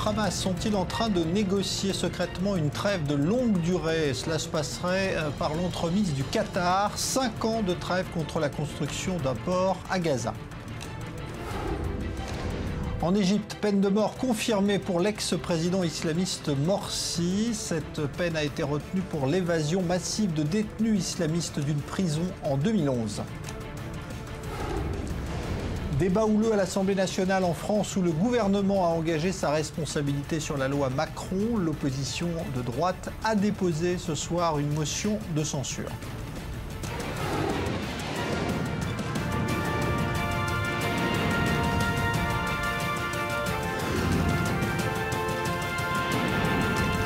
Hamas sont-ils en train de négocier secrètement une trêve de longue durée? Cela se passerait par l'entremise du Qatar. 5 ans de trêve contre la construction d'un port à Gaza. En Égypte, peine de mort confirmée pour l'ex-président islamiste Morsi. Cette peine a été retenue pour l'évasion massive de détenus islamistes d'une prison en 2011. Débat houleux à l'Assemblée nationale en France où le gouvernement a engagé sa responsabilité sur la loi Macron. L'opposition de droite a déposé ce soir une motion de censure.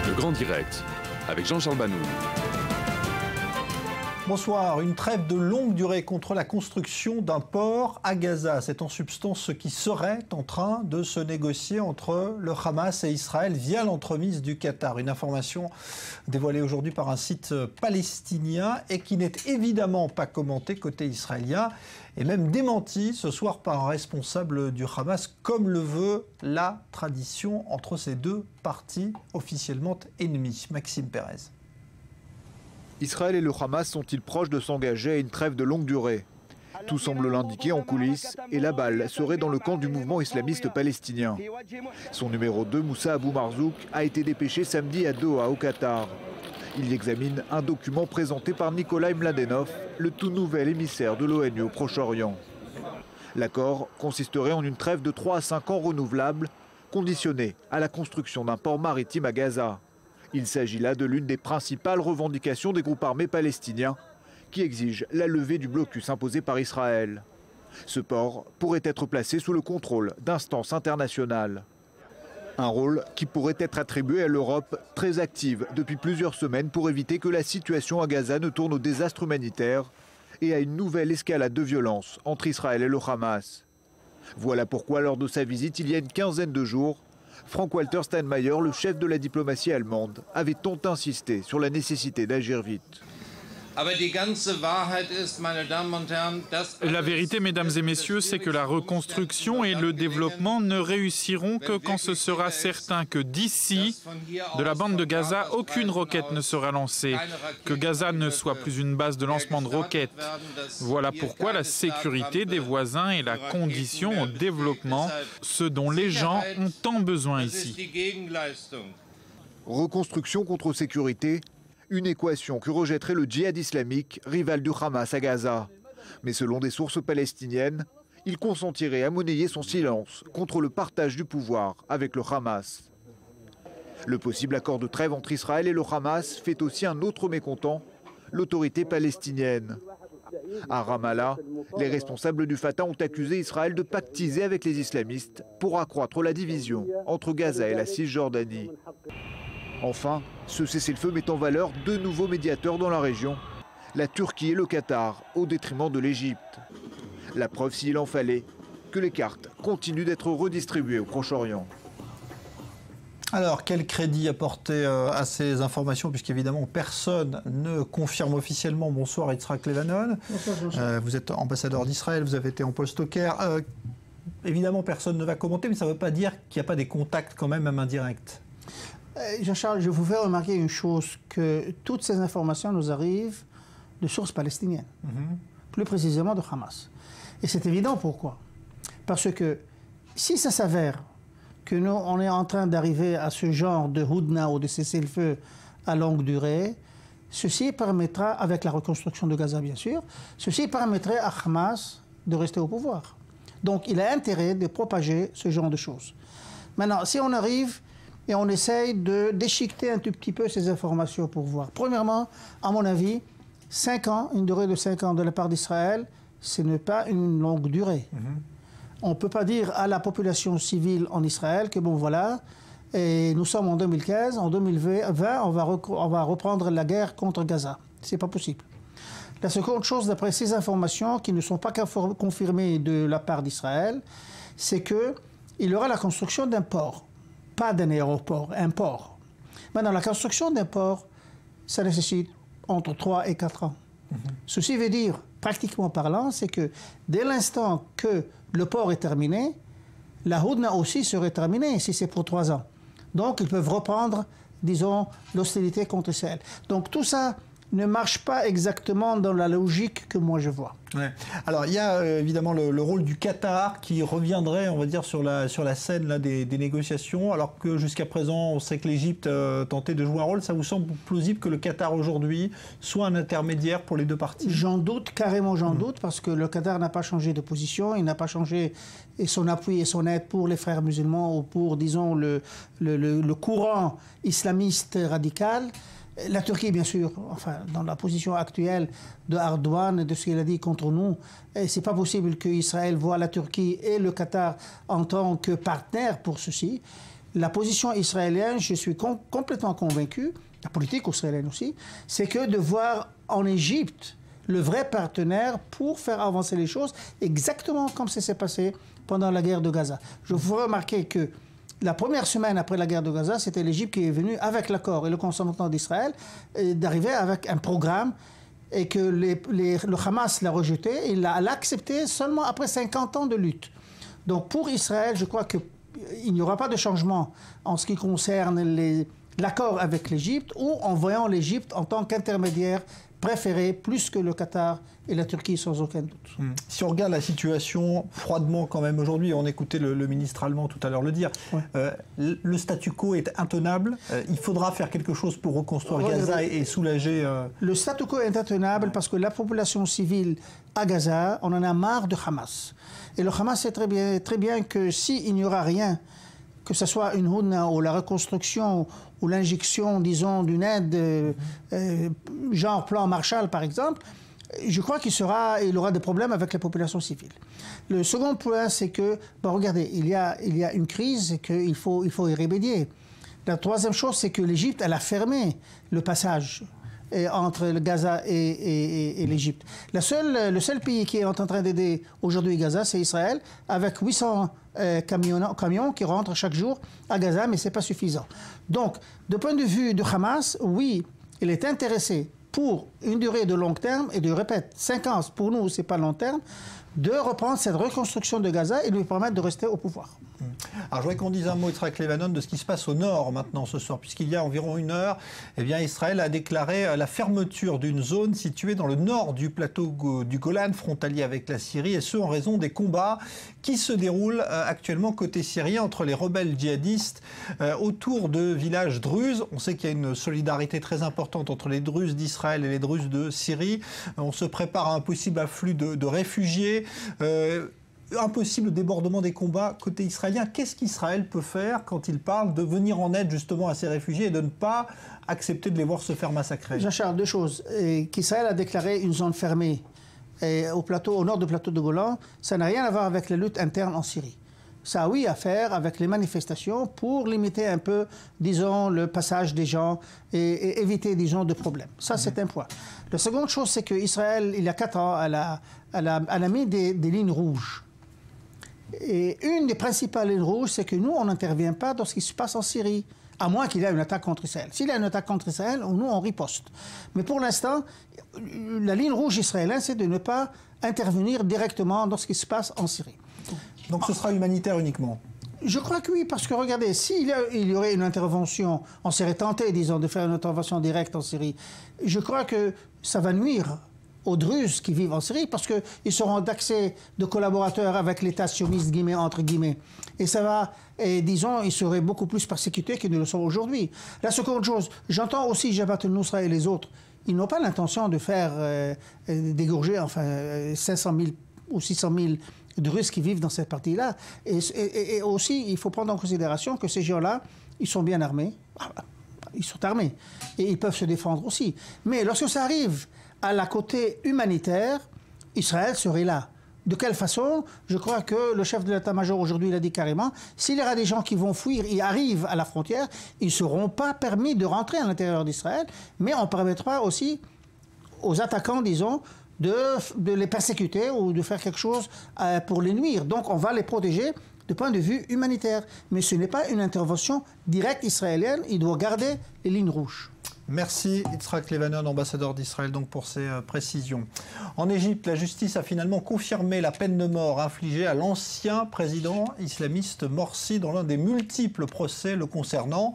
Le Grand Direct avec Jean-Charles Banou. Bonsoir. Une trêve de longue durée contre la construction d'un port à Gaza. C'est en substance ce qui serait en train de se négocier entre le Hamas et Israël via l'entremise du Qatar. Une information dévoilée aujourd'hui par un site palestinien et qui n'est évidemment pas commentée côté israélien et même démentie ce soir par un responsable du Hamas, comme le veut la tradition entre ces deux parties officiellement ennemies. Maxime Pérez. Israël et le Hamas sont-ils proches de s'engager à une trêve de longue durée? Tout semble l'indiquer en coulisses et la balle serait dans le camp du mouvement islamiste palestinien. Son numéro 2, Moussa Abou Marzouk, a été dépêché samedi à Doha, au Qatar. Il y examine un document présenté par Nikolai Mladenov, le tout nouvel émissaire de l'ONU au Proche-Orient. L'accord consisterait en une trêve de 3 à 5 ans renouvelable, conditionnée à la construction d'un port maritime à Gaza. Il s'agit là de l'une des principales revendications des groupes armés palestiniens qui exigent la levée du blocus imposé par Israël. Ce port pourrait être placé sous le contrôle d'instances internationales. Un rôle qui pourrait être attribué à l'Europe, très active depuis plusieurs semaines pour éviter que la situation à Gaza ne tourne au désastre humanitaire et à une nouvelle escalade de violence entre Israël et le Hamas. Voilà pourquoi lors de sa visite il y a une quinzaine de jours, Frank-Walter Steinmeier, le chef de la diplomatie allemande, avait tant insisté sur la nécessité d'agir vite. La vérité, mesdames et messieurs, c'est que la reconstruction et le développement ne réussiront que quand ce sera certain que d'ici, de la bande de Gaza, aucune roquette ne sera lancée, que Gaza ne soit plus une base de lancement de roquettes. Voilà pourquoi la sécurité des voisins est la condition au développement, ce dont les gens ont tant besoin ici. Reconstruction contre sécurité, une équation que rejetterait le djihad islamique, rival du Hamas à Gaza. Mais selon des sources palestiniennes, il consentirait à monnayer son silence contre le partage du pouvoir avec le Hamas. Le possible accord de trêve entre Israël et le Hamas fait aussi un autre mécontent, l'autorité palestinienne. À Ramallah, les responsables du Fatah ont accusé Israël de pactiser avec les islamistes pour accroître la division entre Gaza et la Cisjordanie. Enfin, ce cessez-le-feu met en valeur 2 nouveaux médiateurs dans la région, la Turquie et le Qatar, au détriment de l'Égypte. La preuve, s'il en fallait, que les cartes continuent d'être redistribuées au Proche-Orient. Alors, quel crédit apporter à ces informations, puisqu'évidemment personne ne confirme officiellement. Bonsoir Yitzhak Levanon. Bonsoir, vous êtes ambassadeur d'Israël, vous avez été en poste au Caire. Évidemment, personne ne va commenter, mais ça ne veut pas dire qu'il n'y a pas des contacts quand même indirects. Jean-Charles, je vous fais remarquer une chose, que toutes ces informations nous arrivent de sources palestiniennes, plus précisément de Hamas. Et c'est évident pourquoi. Parce que si ça s'avère que nous, on est en train d'arriver à ce genre de houdna ou de cessez-le-feu à longue durée, ceci permettra, avec la reconstruction de Gaza bien sûr, ceci permettrait à Hamas de rester au pouvoir. Donc il a intérêt de propager ce genre de choses. Maintenant, si on arrive et on essaye de déchiqueter un tout petit peu ces informations pour voir. Premièrement, à mon avis, 5 ans, une durée de 5 ans de la part d'Israël, ce n'est pas une longue durée. On ne peut pas dire à la population civile en Israël que bon voilà, et nous sommes en 2015, en 2020, on va reprendre la guerre contre Gaza. Ce n'est pas possible. La seconde chose, d'après ces informations qui ne sont pas confirmées de la part d'Israël, c'est qu'il y aura la construction d'un port. Pas d'un aéroport, un port. Maintenant, la construction d'un port, ça nécessite entre 3 et 4 ans. Ceci veut dire, pratiquement parlant, c'est que dès l'instant que le port est terminé, la Houdna aussi serait terminée, si c'est pour 3 ans. Donc, ils peuvent reprendre, disons, l'hostilité contre Israël. Donc, tout ça ne marche pas exactement dans la logique que moi je vois. Ouais. Alors, il y a évidemment le rôle du Qatar qui reviendrait, on va dire, sur la scène là, des négociations, alors que jusqu'à présent, on sait que l'Égypte tentait de jouer un rôle. Ça vous semble plausible que le Qatar, aujourd'hui, soit un intermédiaire pour les deux parties? J'en doute, carrément j'en doute, parce que le Qatar n'a pas changé de position, il n'a pas changé son appui et son aide pour les frères musulmans ou pour, disons, le courant islamiste radical. La Turquie, bien sûr, enfin, dans la position actuelle de Erdogan et de ce qu'il a dit contre nous, c'est pas possible qu'Israël voit la Turquie et le Qatar en tant que partenaires pour ceci. La position israélienne, je suis complètement convaincu, la politique israélienne aussi, c'est que de voir en Égypte le vrai partenaire pour faire avancer les choses, exactement comme ça s'est passé pendant la guerre de Gaza. Je vous ferai remarquer que la première semaine après la guerre de Gaza, c'était l'Égypte qui est venue, avec l'accord et le consentement d'Israël, d'arriver avec un programme et que le Hamas l'a rejeté et l'a accepté seulement après 50 ans de lutte. Donc pour Israël, je crois qu'il n'y aura pas de changement en ce qui concerne l'accord avec l'Égypte ou en voyant l'Égypte en tant qu'intermédiaire préféré plus que le Qatar et la Turquie sans aucun doute. Si on regarde la situation froidement quand même aujourd'hui, on écoutait le ministre allemand tout à l'heure le dire, ouais. Le statu quo est intenable, il faudra faire quelque chose pour reconstruire Gaza et soulager... Le statu quo est intenable parce que la population civile à Gaza, on en a marre de Hamas. Et le Hamas sait très bien que s'il n'y aura rien, que ce soit une houdna ou la reconstruction ou l'injection, disons, d'une aide genre plan Marshall, par exemple, je crois qu'il aura des problèmes avec la population civile. Le second point, c'est que, regardez, il y a une crise et qu'il faut y remédier. La troisième chose, c'est que l'Égypte, elle a fermé le passage entre le Gaza et l'Égypte. Le seul pays qui est en train d'aider aujourd'hui Gaza, c'est Israël, avec 800 camions qui rentrent chaque jour à Gaza, mais ce n'est pas suffisant. Donc, de point de vue du Hamas, oui, il est intéressé pour une durée de long terme, et je répète, 5 ans, pour nous, ce n'est pas long terme, de reprendre cette reconstruction de Gaza et de lui permettre de rester au pouvoir. Alors je voudrais qu'on dise un mot, Yitzhak Levanon, de ce qui se passe au nord maintenant ce soir, puisqu'il y a environ 1 heure, eh bien, Israël a déclaré la fermeture d'une zone située dans le nord du plateau du Golan, frontalier avec la Syrie, et ce en raison des combats qui se déroulent actuellement côté syrien entre les rebelles djihadistes autour de villages druzes. On sait qu'il y a une solidarité très importante entre les Druzes d'Israël et les Druzes de Syrie. On se prépare à un possible afflux de réfugiés. Un possible débordement des combats côté israélien. Qu'est-ce qu'Israël peut faire quand il parle de venir en aide justement à ces réfugiés et de ne pas accepter de les voir se faire massacrer? Jean-Charles, 2 choses. Qu'Israël a déclaré une zone fermée au nord du plateau de Golan, ça n'a rien à voir avec les luttes internes en Syrie. Ça a oui à faire avec les manifestations pour limiter un peu, disons, le passage des gens et éviter, disons, de problèmes. Ça, c'est un point. La seconde chose, c'est qu'Israël, il y a 4 ans, elle a mis des lignes rouges. Et une des principales lignes rouges, c'est que nous, on n'intervient pas dans ce qui se passe en Syrie, à moins qu'il y ait une attaque contre Israël. S'il y a une attaque contre Israël, nous, on riposte. Mais pour l'instant, la ligne rouge israélienne, c'est de ne pas intervenir directement dans ce qui se passe en Syrie. Donc ce sera humanitaire uniquement? Je crois que oui, parce que regardez, s'il y aurait une intervention, on serait tenté, disons, de faire une intervention directe en Syrie, je crois que ça va nuire aux Druzes qui vivent en Syrie, parce qu'ils seront d'accès de collaborateurs avec l'État sioniste, entre guillemets. Et ça va, disons, ils seraient beaucoup plus persécutés qu'ils ne le sont aujourd'hui. La seconde chose, j'entends aussi Jabhat al-Nusra et les autres, ils n'ont pas l'intention de faire dégorger, 500 000 ou 600 000 Druzes qui vivent dans cette partie-là. Et aussi, il faut prendre en considération que ces gens-là, ils sont bien armés. Ils sont armés. Et ils peuvent se défendre aussi. Mais lorsque ça arrive à la côté humanitaire, Israël serait là. De quelle façon? Je crois que le chef de l'état-major aujourd'hui l'a dit carrément, s'il y aura des gens qui vont fuir et arrivent à la frontière, ils ne seront pas permis de rentrer à l'intérieur d'Israël, mais on permettra aussi aux attaquants, disons, de les persécuter ou de faire quelque chose pour les nuire. Donc on va les protéger du point de vue humanitaire. Mais ce n'est pas une intervention directe israélienne, il doit garder les lignes rouges. Merci Yitzhak Levanon, ambassadeur d'Israël, donc pour ces précisions. En Égypte, la justice a finalement confirmé la peine de mort infligée à l'ancien président islamiste Morsi dans l'un des multiples procès le concernant.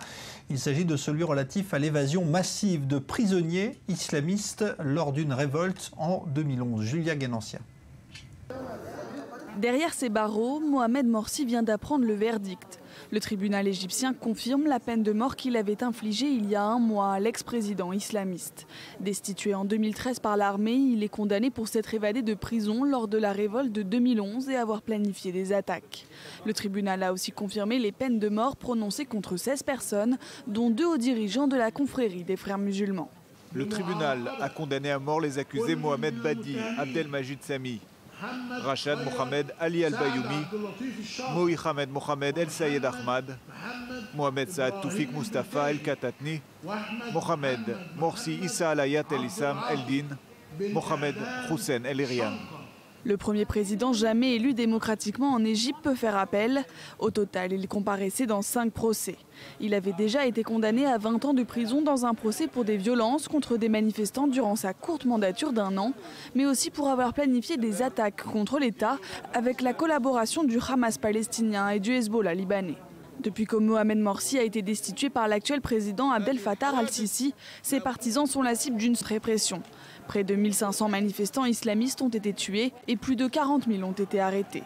Il s'agit de celui relatif à l'évasion massive de prisonniers islamistes lors d'une révolte en 2011. Julia Guénancien. Derrière ces barreaux, Mohamed Morsi vient d'apprendre le verdict. Le tribunal égyptien confirme la peine de mort qu'il avait infligée il y a un mois à l'ex-président islamiste. Destitué en 2013 par l'armée, il est condamné pour s'être évadé de prison lors de la révolte de 2011 et avoir planifié des attaques. Le tribunal a aussi confirmé les peines de mort prononcées contre 16 personnes, dont 2 hauts dirigeants de la confrérie des frères musulmans. Le tribunal a condamné à mort les accusés Mohamed Badi, Abdelmajid Sami, Rachad Mohamed Ali Al-Bayoumi, Mohamed Mohamed El Sayed Ahmad, Mohamed Saad Toufik Mustafa El Katatni, Mohamed Morsi Issa Alayat El Issam El Din, Mohamed Hussein El Irian. Le premier président jamais élu démocratiquement en Égypte peut faire appel. Au total, il comparaissait dans 5 procès. Il avait déjà été condamné à 20 ans de prison dans un procès pour des violences contre des manifestants durant sa courte mandature d'1 an, mais aussi pour avoir planifié des attaques contre l'État avec la collaboration du Hamas palestinien et du Hezbollah libanais. Depuis que Mohamed Morsi a été destitué par l'actuel président Abdel Fattah al-Sisi, ses partisans sont la cible d'une répression. Près de 1500 manifestants islamistes ont été tués et plus de 40 000 ont été arrêtés.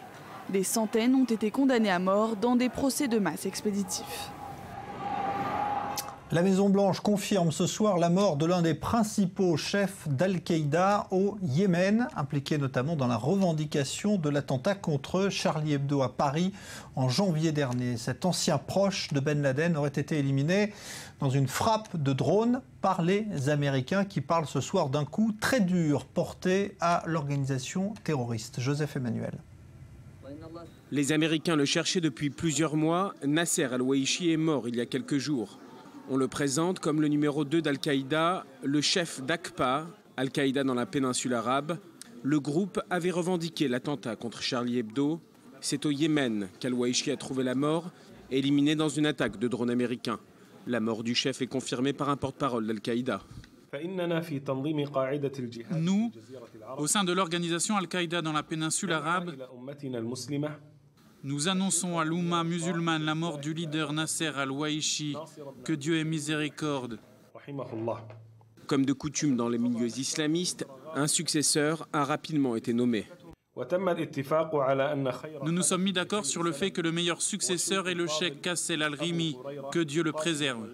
Des centaines ont été condamnés à mort dans des procès de masse expéditifs. La Maison-Blanche confirme ce soir la mort de l'un des principaux chefs d'Al-Qaïda au Yémen, impliqué notamment dans la revendication de l'attentat contre Charlie Hebdo à Paris en janvier dernier. Cet ancien proche de Ben Laden aurait été éliminé dans une frappe de drone par les Américains qui parlent ce soir d'un coup très dur porté à l'organisation terroriste. Joseph Emmanuel. Les Américains le cherchaient depuis plusieurs mois. Nasser al-Wahishi est mort il y a quelques jours. On le présente comme le numéro 2 d'Al-Qaïda, le chef d'Aqpa, Al-Qaïda dans la péninsule arabe. Le groupe avait revendiqué l'attentat contre Charlie Hebdo. C'est au Yémen qu'al-Wahishi a trouvé la mort, éliminé dans une attaque de drone américain. La mort du chef est confirmée par un porte-parole d'Al-Qaïda. Nous, au sein de l'organisation Al-Qaïda dans la péninsule arabe, nous annonçons à l'Oumma musulmane la mort du leader Nasser al-Wahishi, que Dieu ait miséricorde. Comme de coutume dans les milieux islamistes, un successeur a rapidement été nommé. Nous nous sommes mis d'accord sur le fait que le meilleur successeur est le cheikh Qassel al-Rimi, que Dieu le préserve.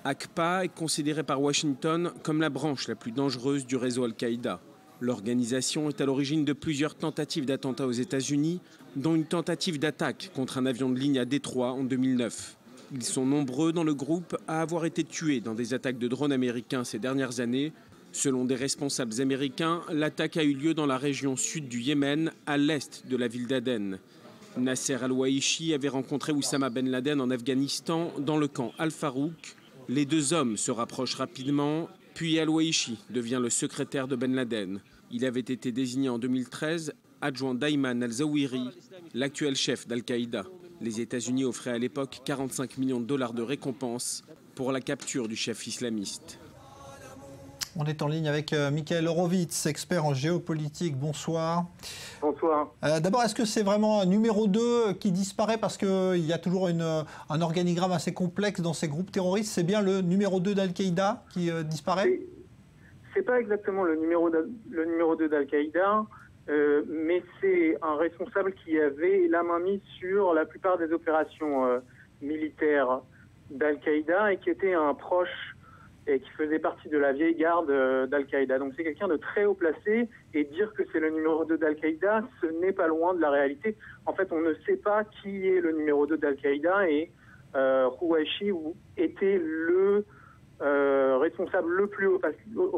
Aqpa est considéré par Washington comme la branche la plus dangereuse du réseau Al-Qaïda. L'organisation est à l'origine de plusieurs tentatives d'attentats aux États-Unis, dont une tentative d'attaque contre un avion de ligne à Détroit en 2009. Ils sont nombreux dans le groupe à avoir été tués dans des attaques de drones américains ces dernières années. Selon des responsables américains, l'attaque a eu lieu dans la région sud du Yémen, à l'est de la ville d'Aden. Nasser al-Wahishi avait rencontré Oussama Ben Laden en Afghanistan, dans le camp Al-Farouk. Les 2 hommes se rapprochent rapidement. Puis al-Wahishi devient le secrétaire de Ben Laden. Il avait été désigné en 2013 adjoint d'Ayman al-Zawahiri, l'actuel chef d'Al-Qaïda. Les États-Unis offraient à l'époque 45 millions de dollars de récompense pour la capture du chef islamiste. On est en ligne avec Michael Horowitz, expert en géopolitique. Bonsoir. Bonsoir. D'abord, est-ce que c'est vraiment un numéro 2 qui disparaît parce qu'il y a toujours un organigramme assez complexe dans ces groupes terroristes? C'est bien le numéro 2 d'Al-Qaïda qui disparaît? C'est pas exactement le numéro 2 d'Al-Qaïda, mais c'est un responsable qui avait la main mise sur la plupart des opérations militaires d'Al-Qaïda et qui était un proche et qui faisait partie de la vieille garde d'Al-Qaïda. Donc c'est quelqu'un de très haut placé, et dire que c'est le numéro 2 d'Al-Qaïda, ce n'est pas loin de la réalité. En fait, on ne sait pas qui est le numéro 2 d'Al-Qaïda, et Wahishi était le responsable le plus haut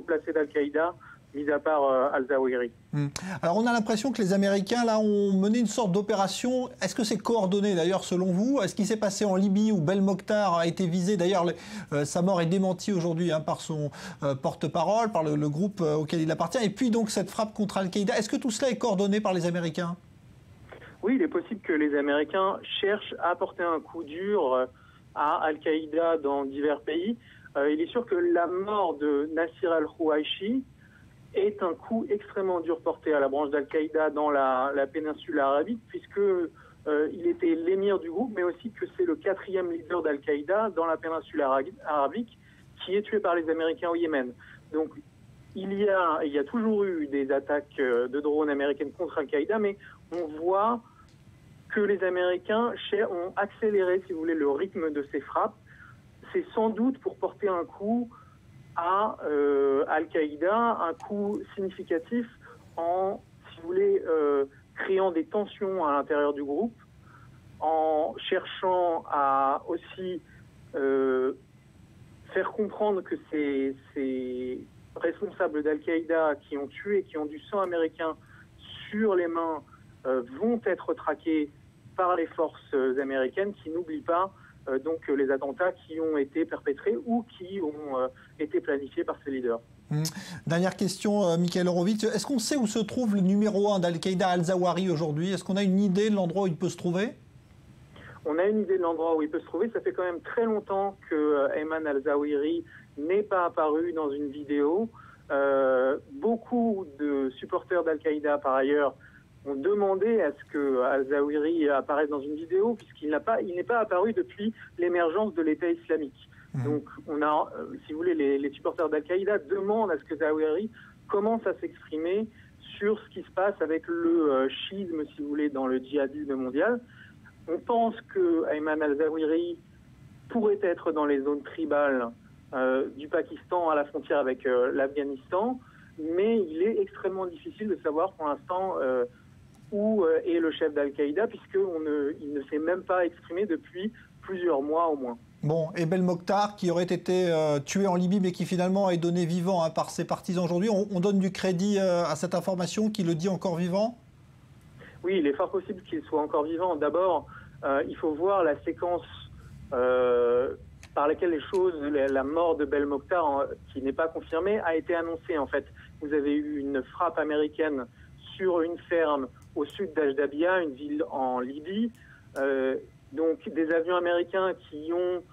placé d'Al-Qaïda, mis à part al-Zawahiri. Alors on a l'impression que les Américains là ont mené une sorte d'opération. Est-ce que c'est coordonné d'ailleurs selon vous? Est-ce qu'il s'est passé en Libye où Bel Mokhtar a été visé? D'ailleurs sa mort est démentie aujourd'hui par son porte-parole, par le groupe auquel il appartient. Et puis donc cette frappe contre Al-Qaïda. Est-ce que tout cela est coordonné par les Américains? Oui, il est possible que les Américains cherchent à porter un coup dur à Al-Qaïda dans divers pays. il est sûr que la mort de Nassir al-Rouaichi est un coup extrêmement dur porté à la branche d'Al-Qaïda dans la péninsule arabique, puisque il était l'émir du groupe, mais aussi que c'est le 4e leader d'Al-Qaïda dans la péninsule arabique qui est tué par les Américains au Yémen. Donc il y a toujours eu des attaques de drones américaines contre Al-Qaïda, mais on voit que les Américains ont accéléré, si vous voulez, le rythme de ces frappes. C'est sans doute pour porter un coup à Al-Qaïda, un coup significatif en, si vous voulez, créant des tensions à l'intérieur du groupe, en cherchant à aussi faire comprendre que ces responsables d'Al-Qaïda qui ont tué, qui ont du sang américain sur les mains, vont être traqués par les forces américaines qui n'oublient pas donc les attentats qui ont été perpétrés ou qui ont été planifiés par ces leaders. Dernière question, Michael Horowitz. Est-ce qu'on sait où se trouve le numéro 1 d'Al-Qaïda, Al-Zawahiri, aujourd'hui? Est-ce qu'on a une idée de l'endroit où il peut se trouver? On a une idée de l'endroit où il peut se trouver. Ça fait quand même très longtemps que Ayman al-Zawahiri n'est pas apparu dans une vidéo. Beaucoup de supporters d'Al-Qaïda, par ailleurs, ont demandé à ce que al-Zawahiri apparaisse dans une vidéo, puisqu'il n'est pas apparu depuis l'émergence de l'État islamique. Donc, on a, si vous voulez, les supporters d'Al-Qaïda demandent à ce que Zawahiri commence à s'exprimer sur ce qui se passe avec le chiisme, si vous voulez, dans le djihadisme mondial. On pense que Ayman al-Zawahiri pourrait être dans les zones tribales du Pakistan à la frontière avec l'Afghanistan, mais il est extrêmement difficile de savoir pour l'instant où est le chef d'Al-Qaïda, puisqu'il ne s'est même pas exprimé depuis plusieurs mois au moins. Bon, et Belmokhtar, qui aurait été tué en Libye, mais qui finalement est donné vivant par ses partisans aujourd'hui, on donne du crédit à cette information, qui le dit encore vivant? Oui, il est fort possible qu'il soit encore vivant. D'abord, il faut voir la séquence par laquelle la mort de Belmokhtar, qui n'est pas confirmée, a été annoncée. En fait, vous avez eu une frappe américaine sur une ferme au sud d'Ajdabia, une ville en Libye. Donc des avions américains qui ont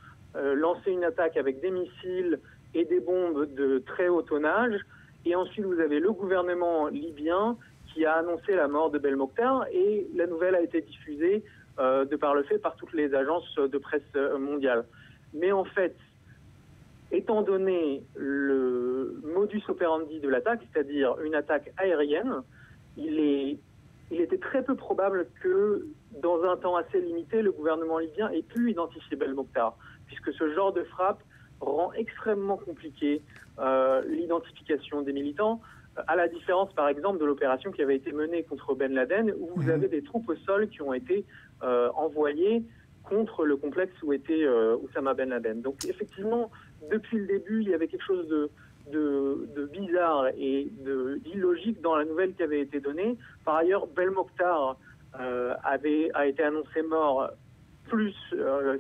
lancé une attaque avec des missiles et des bombes de très haut tonnage. Et ensuite, vous avez le gouvernement libyen qui a annoncé la mort de Belmokhtar, et la nouvelle a été diffusée de par le fait par toutes les agences de presse mondiales. Mais en fait, étant donné le modus operandi de l'attaque, c'est-à-dire une attaque aérienne, il était très peu probable que, dans un temps assez limité, le gouvernement libyen ait pu identifier Belmokhtar, puisque ce genre de frappe rend extrêmement compliqué l'identification des militants, à la différence, par exemple, de l'opération qui avait été menée contre Ben Laden, où vous avez des troupes au sol qui ont été envoyées contre le complexe où était Oussama Ben Laden. Donc, effectivement, depuis le début, il y avait quelque chose de bizarre et d'illogique dans la nouvelle qui avait été donnée. Par ailleurs, Belmokhtar a été annoncé mort plus,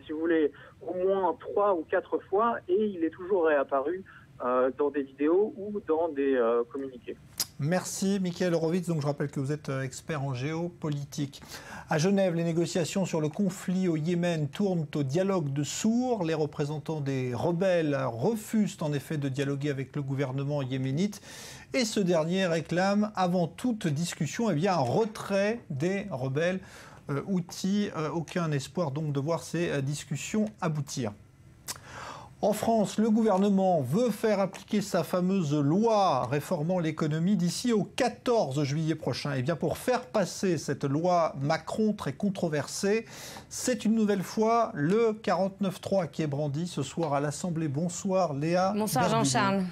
si vous voulez, au moins 3 ou 4 fois, et il est toujours réapparu dans des vidéos ou dans des communiqués. Merci Michael Horowitz. Donc je rappelle que vous êtes expert en géopolitique. À Genève, les négociations sur le conflit au Yémen tournent au dialogue de sourds. Les représentants des rebelles refusent en effet de dialoguer avec le gouvernement yéménite. Et ce dernier réclame, avant toute discussion, un retrait des rebelles. Aucun espoir donc de voir ces discussions aboutir. En France, le gouvernement veut faire appliquer sa fameuse loi réformant l'économie d'ici au 14 juillet prochain. Et bien pour faire passer cette loi Macron très controversée, c'est une nouvelle fois le 49.3 qui est brandi ce soir à l'Assemblée. Bonsoir Léa. Bonsoir Jean-Charles.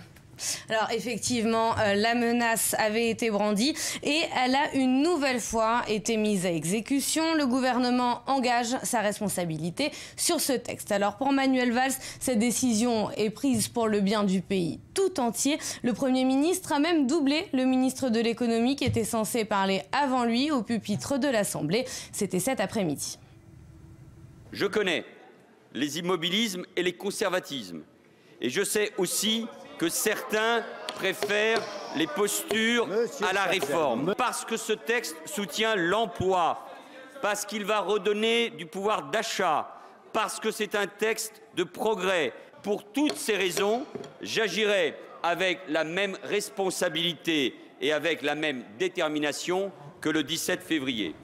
Alors effectivement, la menace avait été brandie et elle a une nouvelle fois été mise à exécution. Le gouvernement engage sa responsabilité sur ce texte. Alors pour Manuel Valls, cette décision est prise pour le bien du pays tout entier. Le Premier ministre a même doublé le ministre de l'économie qui était censé parler avant lui au pupitre de l'Assemblée. C'était cet après-midi. Je connais les immobilismes et les conservatismes. Et je sais aussi que certains préfèrent les postures à la réforme. Parce que ce texte soutient l'emploi, parce qu'il va redonner du pouvoir d'achat, parce que c'est un texte de progrès, Pour toutes ces raisons, j'agirai avec la même responsabilité et avec la même détermination que le 17 février.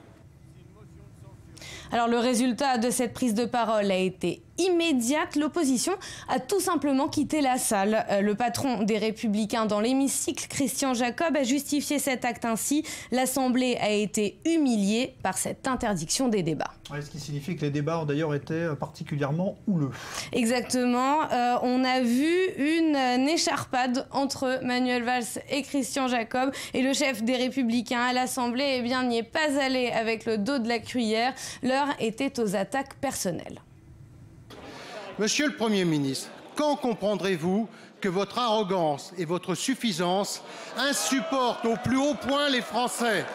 Alors le résultat de cette prise de parole a été immédiate. L'opposition a tout simplement quitté la salle. Le patron des Républicains dans l'hémicycle, Christian Jacob, a justifié cet acte ainsi. L'Assemblée a été humiliée par cette interdiction des débats. Ouais, ce qui signifie que les débats ont d'ailleurs été particulièrement houleux. Exactement. On a vu une écharpade entre Manuel Valls et Christian Jacob. Et le chef des Républicains à l'Assemblée, eh bien, n'y est pas allé avec le dos de la cuillère. L'heure était aux attaques personnelles. Monsieur le Premier ministre, quand comprendrez-vous que votre arrogance et votre suffisance insupportent au plus haut point les Français?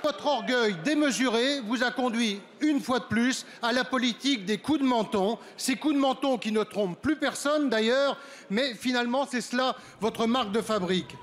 Votre orgueil démesuré vous a conduit, une fois de plus, à la politique des coups de menton. Ces coups de menton qui ne trompent plus personne d'ailleurs, mais finalement c'est cela votre marque de fabrique.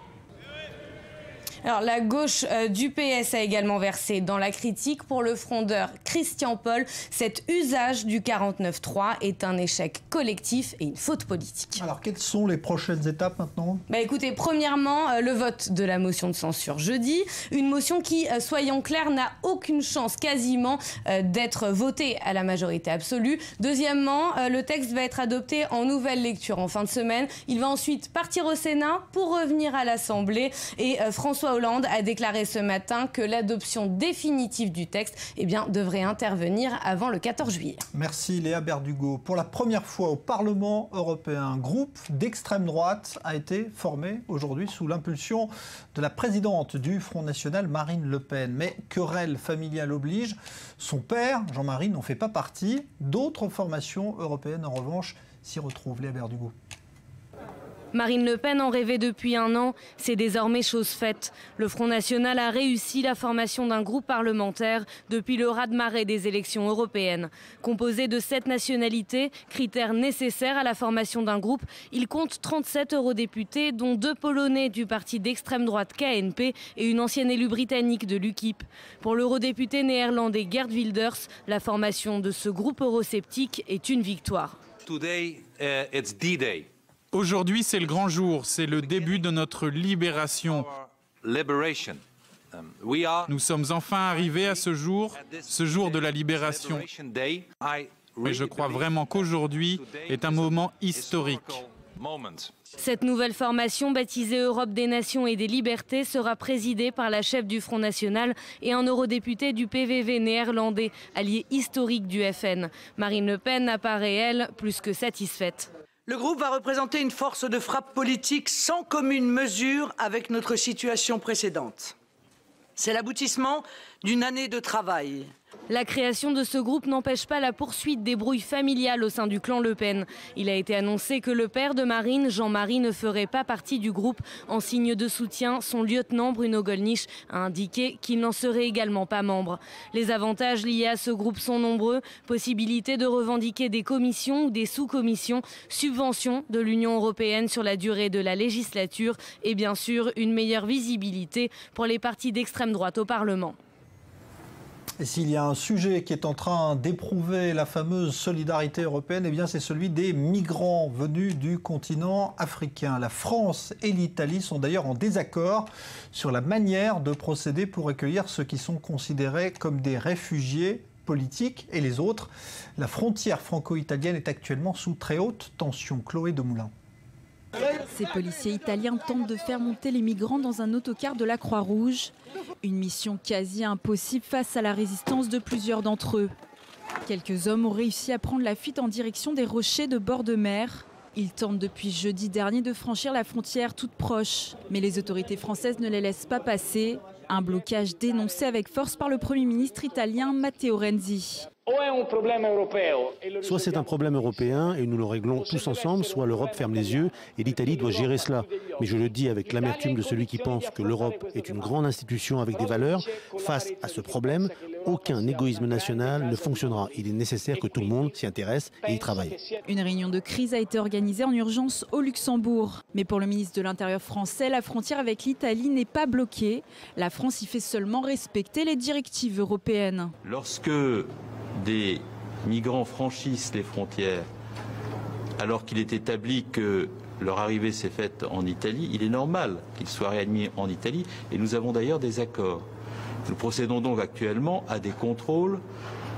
Alors, la gauche du PS a également versé dans la critique pour le frondeur Christian Paul. Cet usage du 49.3 est un échec collectif et une faute politique. Alors, quelles sont les prochaines étapes maintenant ? Écoutez, premièrement, le vote de la motion de censure jeudi. Une motion qui, soyons clairs, n'a aucune chance quasiment d'être votée à la majorité absolue. Deuxièmement, le texte va être adopté en nouvelle lecture en fin de semaine. Il va ensuite partir au Sénat pour revenir à l'Assemblée. Et François Hollande a déclaré ce matin que l'adoption définitive du texte devrait intervenir avant le 14 juillet. Merci Léa Berdugo. Pour la première fois au Parlement européen, un groupe d'extrême droite a été formé aujourd'hui sous l'impulsion de la présidente du Front National, Marine Le Pen. Mais querelle familiale oblige, son père, Jean-Marie, n'en fait pas partie. D'autres formations européennes, en revanche, s'y retrouvent. Léa Berdugo. Marine Le Pen en rêvait depuis un an, c'est désormais chose faite. Le Front National a réussi la formation d'un groupe parlementaire depuis le raz-de-marée des élections européennes. Composé de 7 nationalités, critère nécessaire à la formation d'un groupe, il compte 37 eurodéputés, dont 2 Polonais du parti d'extrême droite KNP et une ancienne élue britannique de l'UKIP. Pour l'eurodéputé néerlandais Geert Wilders, la formation de ce groupe eurosceptique est une victoire. Today, it's D-Day. Aujourd'hui, c'est le grand jour, c'est le début de notre libération. Nous sommes enfin arrivés à ce jour de la libération. Mais je crois vraiment qu'aujourd'hui est un moment historique. Cette nouvelle formation, baptisée Europe des Nations et des Libertés, sera présidée par la chef du Front National et un eurodéputé du PVV néerlandais, allié historique du FN. Marine Le Pen apparaît, elle, plus que satisfaite. Le groupe va représenter une force de frappe politique sans commune mesure avec notre situation précédente. C'est l'aboutissement d'une année de travail. La création de ce groupe n'empêche pas la poursuite des brouilles familiales au sein du clan Le Pen. Il a été annoncé que le père de Marine, Jean-Marie, ne ferait pas partie du groupe. En signe de soutien, son lieutenant Bruno Gollnisch a indiqué qu'il n'en serait également pas membre. Les avantages liés à ce groupe sont nombreux. Possibilité de revendiquer des commissions ou des sous-commissions, subventions de l'Union européenne sur la durée de la législature et bien sûr une meilleure visibilité pour les partis d'extrême droite au Parlement. Et s'il y a un sujet qui est en train d'éprouver la fameuse solidarité européenne, c'est celui des migrants venus du continent africain. La France et l'Italie sont d'ailleurs en désaccord sur la manière de procéder pour accueillir ceux qui sont considérés comme des réfugiés politiques et les autres. La frontière franco-italienne est actuellement sous très haute tension. Chloé Demoulin. Ces policiers italiens tentent de faire monter les migrants dans un autocar de la Croix-Rouge. Une mission quasi impossible face à la résistance de plusieurs d'entre eux. Quelques hommes ont réussi à prendre la fuite en direction des rochers de bord de mer. Ils tentent depuis jeudi dernier de franchir la frontière toute proche. Mais les autorités françaises ne les laissent pas passer. Un blocage dénoncé avec force par le Premier ministre italien Matteo Renzi. Soit c'est un problème européen et nous le réglons tous ensemble, soit l'Europe ferme les yeux et l'Italie doit gérer cela. Mais je le dis avec l'amertume de celui qui pense que l'Europe est une grande institution avec des valeurs. Face à ce problème, aucun égoïsme national ne fonctionnera. Il est nécessaire que tout le monde s'y intéresse et y travaille. Une réunion de crise a été organisée en urgence au Luxembourg. Mais pour le ministre de l'Intérieur français, la frontière avec l'Italie n'est pas bloquée. La France y fait seulement respecter les directives européennes. Lorsque des migrants franchissent les frontières alors qu'il est établi que leur arrivée s'est faite en Italie, il est normal qu'ils soient réadmis en Italie, et nous avons d'ailleurs des accords. Nous procédons donc actuellement à des contrôles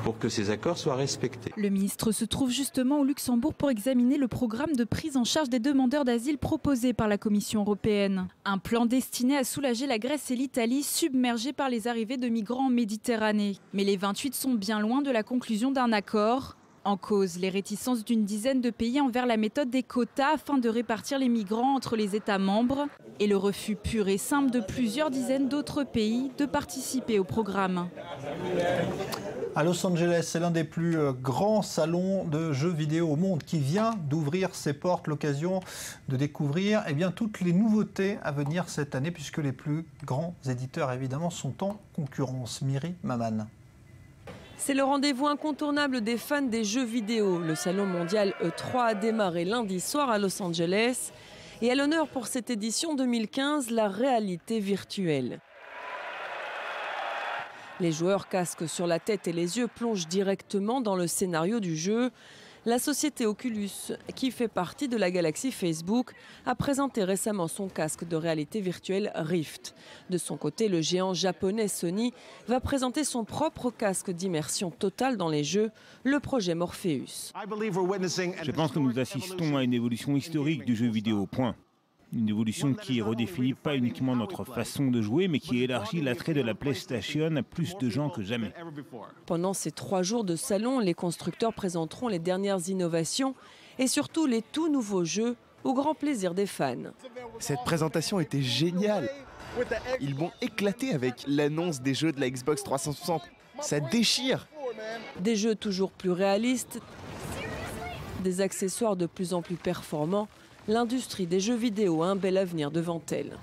pour que ces accords soient respectés. Le ministre se trouve justement au Luxembourg pour examiner le programme de prise en charge des demandeurs d'asile proposé par la Commission européenne. Un plan destiné à soulager la Grèce et l'Italie submergées par les arrivées de migrants en Méditerranée. Mais les 28 sont bien loin de la conclusion d'un accord. En cause, les réticences d'une dizaine de pays envers la méthode des quotas afin de répartir les migrants entre les États membres et le refus pur et simple de plusieurs dizaines d'autres pays de participer au programme. À Los Angeles, c'est l'un des plus grands salons de jeux vidéo au monde qui vient d'ouvrir ses portes, l'occasion de découvrir toutes les nouveautés à venir cette année, puisque les plus grands éditeurs évidemment sont en concurrence. Myri Maman. C'est le rendez-vous incontournable des fans des jeux vidéo. Le salon mondial E3 a démarré lundi soir à Los Angeles. Et à l'honneur pour cette édition 2015, la réalité virtuelle. Les joueurs, casques sur la tête et les yeux, plongent directement dans le scénario du jeu. La société Oculus, qui fait partie de la galaxie Facebook, a présenté récemment son casque de réalité virtuelle Rift. De son côté, le géant japonais Sony va présenter son propre casque d'immersion totale dans les jeux, le projet Morpheus. Je pense que nous assistons à une évolution historique du jeu vidéo, point. Une évolution qui redéfinit pas uniquement notre façon de jouer, mais qui élargit l'attrait de la PlayStation à plus de gens que jamais. Pendant ces 3 jours de salon, les constructeurs présenteront les dernières innovations et surtout les tout nouveaux jeux au grand plaisir des fans. Cette présentation était géniale. Ils m'ont éclaté avec l'annonce des jeux de la Xbox 360. Ça déchire. Des jeux toujours plus réalistes, des accessoires de plus en plus performants. L'industrie des jeux vidéo a un bel avenir devant elle.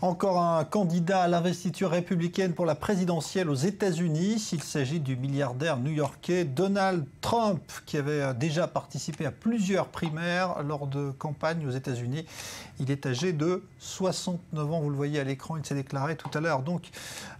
Encore un candidat à l'investiture républicaine pour la présidentielle aux États-Unis. Il s'agit du milliardaire new-yorkais Donald Trump, qui avait déjà participé à plusieurs primaires lors de campagnes aux États-Unis. Il est âgé de 69 ans, vous le voyez à l'écran, il s'est déclaré tout à l'heure donc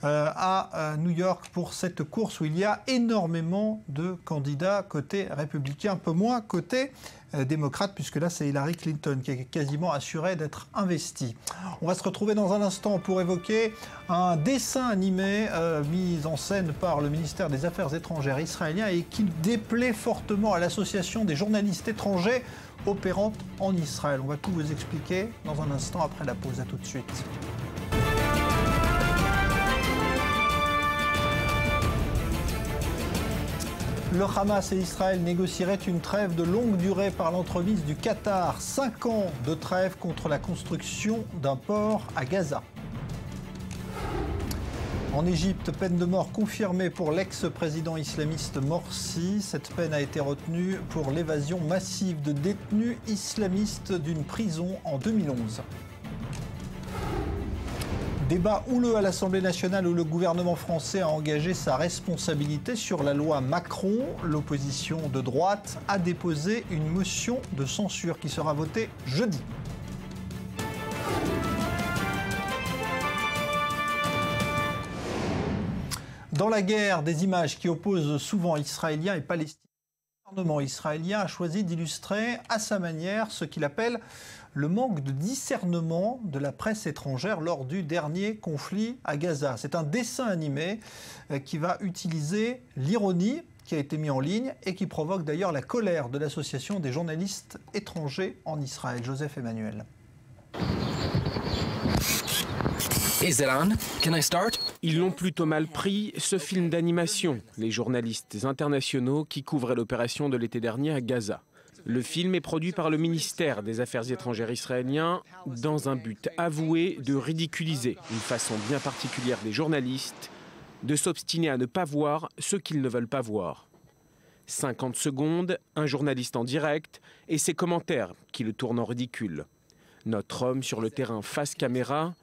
à New York pour cette course où il y a énormément de candidats côté républicain, un peu moins côté démocrate, puisque là c'est Hillary Clinton qui est quasiment assurée d'être investie. On va se retrouver dans un instant pour évoquer un dessin animé mis en scène par le ministère des Affaires étrangères israélien et qui déplaît fortement à l'association des journalistes étrangers opérante en Israël. On va tout vous expliquer dans un instant après la pause. À tout de suite. Le Hamas et Israël négocieraient une trêve de longue durée par l'entremise du Qatar. 5 ans de trêve contre la construction d'un port à Gaza. En Égypte, peine de mort confirmée pour l'ex-président islamiste Morsi. Cette peine a été retenue pour l'évasion massive de détenus islamistes d'une prison en 2011. Débat houleux à l'Assemblée nationale où le gouvernement français a engagé sa responsabilité sur la loi Macron. L'opposition de droite a déposé une motion de censure qui sera votée jeudi. Dans la guerre, des images qui opposent souvent Israéliens et Palestiniens. Le gouvernement israélien a choisi d'illustrer à sa manière ce qu'il appelle le manque de discernement de la presse étrangère lors du dernier conflit à Gaza. C'est un dessin animé qui va utiliser l'ironie qui a été mis en ligne et qui provoque d'ailleurs la colère de l'association des journalistes étrangers en Israël. Joseph Emmanuel. Is it on? Can I start? Ils l'ont plutôt mal pris, ce film d'animation, les journalistes internationaux qui couvraient l'opération de l'été dernier à Gaza. Le film est produit par le ministère des Affaires étrangères israélien dans un but avoué de ridiculiser une façon bien particulière des journalistes de s'obstiner à ne pas voir ce qu'ils ne veulent pas voir. 50 secondes, un journaliste en direct et ses commentaires qui le tournent en ridicule. Notre homme sur le terrain face caméra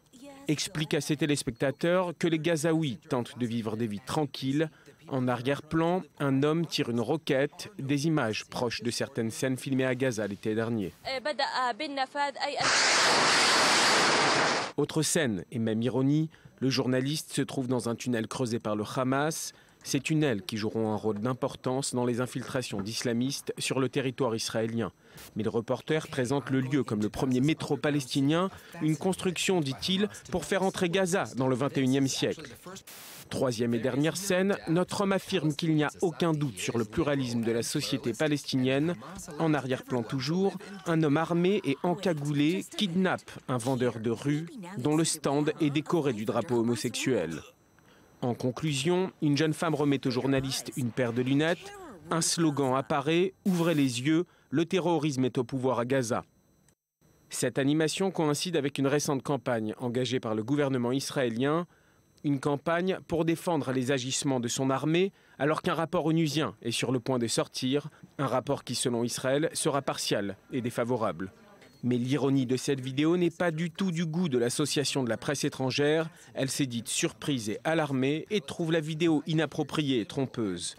explique à ses téléspectateurs que les Gazaouis tentent de vivre des vies tranquilles. En arrière-plan, un homme tire une roquette, des images proches de certaines scènes filmées à Gaza l'été dernier. Autre scène, et même ironie, le journaliste se trouve dans un tunnel creusé par le Hamas. Ces tunnels qui joueront un rôle d'importance dans les infiltrations d'islamistes sur le territoire israélien. Mais le reporter présente le lieu comme le premier métro palestinien, une construction, dit-il, pour faire entrer Gaza dans le XXIe siècle. Troisième et dernière scène, notre homme affirme qu'il n'y a aucun doute sur le pluralisme de la société palestinienne. En arrière-plan toujours, un homme armé et encagoulé kidnappe un vendeur de rue dont le stand est décoré du drapeau homosexuel. En conclusion, une jeune femme remet au journaliste une paire de lunettes. Un slogan apparaît, ouvrez les yeux, le terrorisme est au pouvoir à Gaza. Cette animation coïncide avec une récente campagne engagée par le gouvernement israélien. Une campagne pour défendre les agissements de son armée, alors qu'un rapport onusien est sur le point de sortir, un rapport qui, selon Israël, sera partial et défavorable. Mais l'ironie de cette vidéo n'est pas du tout du goût de l'association de la presse étrangère. Elle s'est dite surprise et alarmée et trouve la vidéo inappropriée et trompeuse.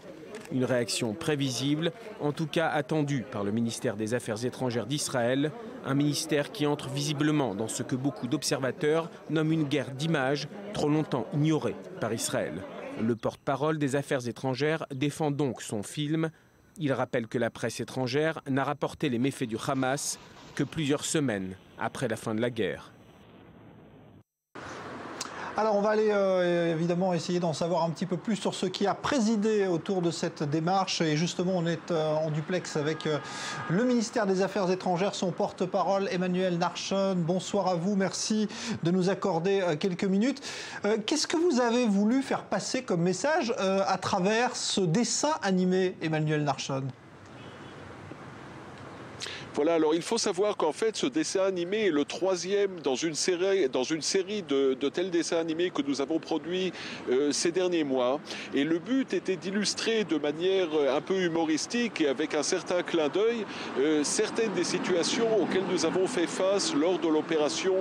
Une réaction prévisible, en tout cas attendue par le ministère des Affaires étrangères d'Israël, un ministère qui entre visiblement dans ce que beaucoup d'observateurs nomment une guerre d'image trop longtemps ignorée par Israël. Le porte-parole des Affaires étrangères défend donc son film. Il rappelle que la presse étrangère n'a rapporté les méfaits du Hamas que plusieurs semaines après la fin de la guerre. Alors on va aller évidemment essayer d'en savoir un petit peu plus sur ce qui a présidé autour de cette démarche. Et justement, on est en duplex avec le ministère des Affaires étrangères, son porte-parole Emmanuel Narshon. Bonsoir à vous, merci de nous accorder quelques minutes. Qu'est-ce que vous avez voulu faire passer comme message à travers ce dessin animé, Emmanuel Narshon ? Voilà, alors il faut savoir qu'en fait ce dessin animé est le troisième dans une série de tels dessins animés que nous avons produits ces derniers mois. Et le but était d'illustrer de manière un peu humoristique et avec un certain clin d'œil certaines des situations auxquelles nous avons fait face lors de l'opération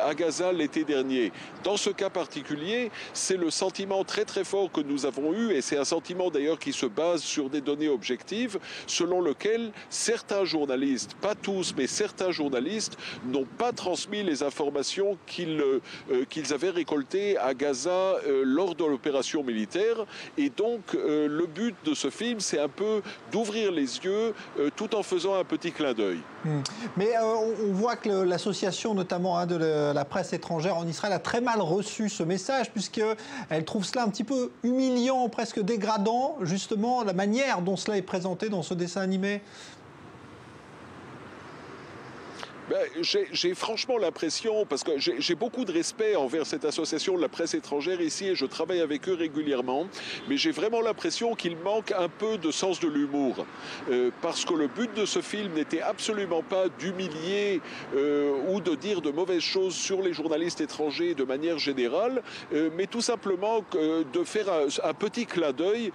à Gaza l'été dernier. Dans ce cas particulier, c'est le sentiment très très fort que nous avons eu, et c'est un sentiment d'ailleurs qui se base sur des données objectives, selon lequel certains journalistes, pas tous, mais certains journalistes n'ont pas transmis les informations qu'ils avaient récoltées à Gaza lors de l'opération militaire. Et donc, le but de ce film, c'est un peu d'ouvrir les yeux tout en faisant un petit clin d'œil. Mais on voit que l'association, notamment de la presse étrangère en Israël, a très mal reçu ce message, puisqu'elle trouve cela un petit peu humiliant, presque dégradant, justement, la manière dont cela est présenté dans ce dessin animé. J'ai franchement l'impression, parce que j'ai beaucoup de respect envers cette association de la presse étrangère ici et je travaille avec eux régulièrement, mais j'ai vraiment l'impression qu'il manque un peu de sens de l'humour. Parce que le but de ce film n'était absolument pas d'humilier ou de dire de mauvaises choses sur les journalistes étrangers de manière générale, mais tout simplement de faire un petit clin d'œil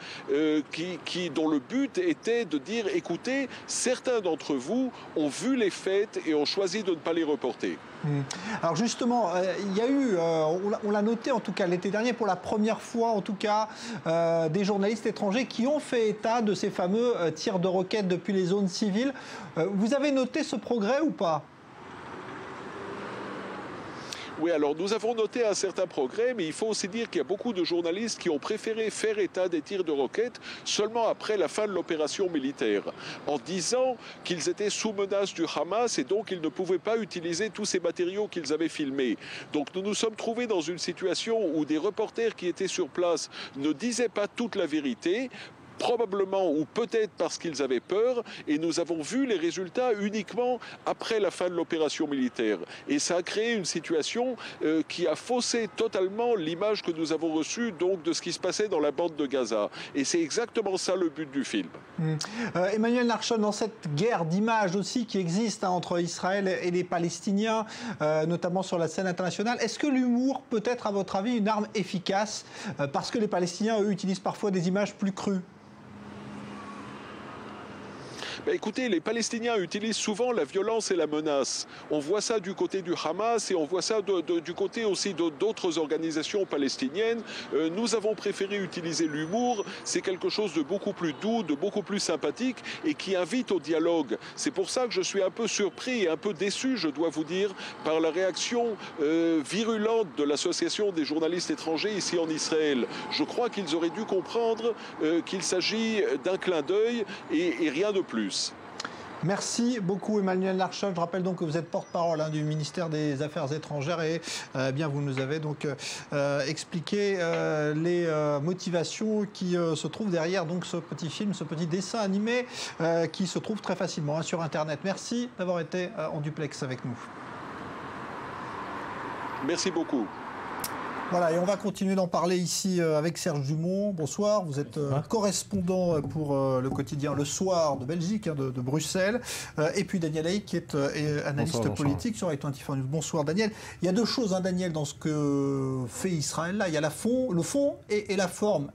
dont le but était de dire, écoutez, certains d'entre vous ont vu les faits et ont choisi de ne pas les reporter. Alors justement, il y a eu, on l'a noté en tout cas l'été dernier, pour la première fois en tout cas, des journalistes étrangers qui ont fait état de ces fameux tirs de roquettes depuis les zones civiles. Vous avez noté ce progrès ou pas ? Oui, alors nous avons noté un certain progrès, mais il faut aussi dire qu'il y a beaucoup de journalistes qui ont préféré faire état des tirs de roquettes seulement après la fin de l'opération militaire, en disant qu'ils étaient sous menace du Hamas et donc ils ne pouvaient pas utiliser tous ces matériaux qu'ils avaient filmés. Donc nous nous sommes trouvés dans une situation où des reporters qui étaient sur place ne disaient pas toute la vérité, probablement ou peut-être parce qu'ils avaient peur, et nous avons vu les résultats uniquement après la fin de l'opération militaire. Et ça a créé une situation qui a faussé totalement l'image que nous avons reçue donc de ce qui se passait dans la bande de Gaza. Et c'est exactement ça le but du film. Emmanuel Narshon, dans cette guerre d'image aussi qui existe entre Israël et les Palestiniens, notamment sur la scène internationale, est-ce que l'humour peut être, à votre avis, une arme efficace parce que les Palestiniens, eux, utilisent parfois des images plus crues ? Écoutez, les Palestiniens utilisent souvent la violence et la menace. On voit ça du côté du Hamas et on voit ça du côté aussi d'autres organisations palestiniennes. Nous avons préféré utiliser l'humour. C'est quelque chose de beaucoup plus doux, de beaucoup plus sympathique et qui invite au dialogue. C'est pour ça que je suis un peu surpris et un peu déçu, je dois vous dire, par la réaction virulente de l'Association des journalistes étrangers ici en Israël. Je crois qu'ils auraient dû comprendre qu'il s'agit d'un clin d'œil et rien de plus. Merci beaucoup Emmanuel Larchon. Je rappelle donc que vous êtes porte-parole du ministère des Affaires étrangères et bien vous nous avez donc expliqué les motivations qui se trouvent derrière donc ce petit film, ce petit dessin animé qui se trouve très facilement sur Internet. Merci d'avoir été en duplex avec nous. Merci beaucoup. Voilà, et on va continuer d'en parler ici avec Serge Dumont. Bonsoir, vous êtes correspondant pour le quotidien Le Soir de Belgique, de Bruxelles. Et puis Daniel Haïk, qui est analyste politique sur i24 News. Bonsoir Daniel. Il y a deux choses, Daniel, dans ce que fait Israël là. Il y a le fond et la forme.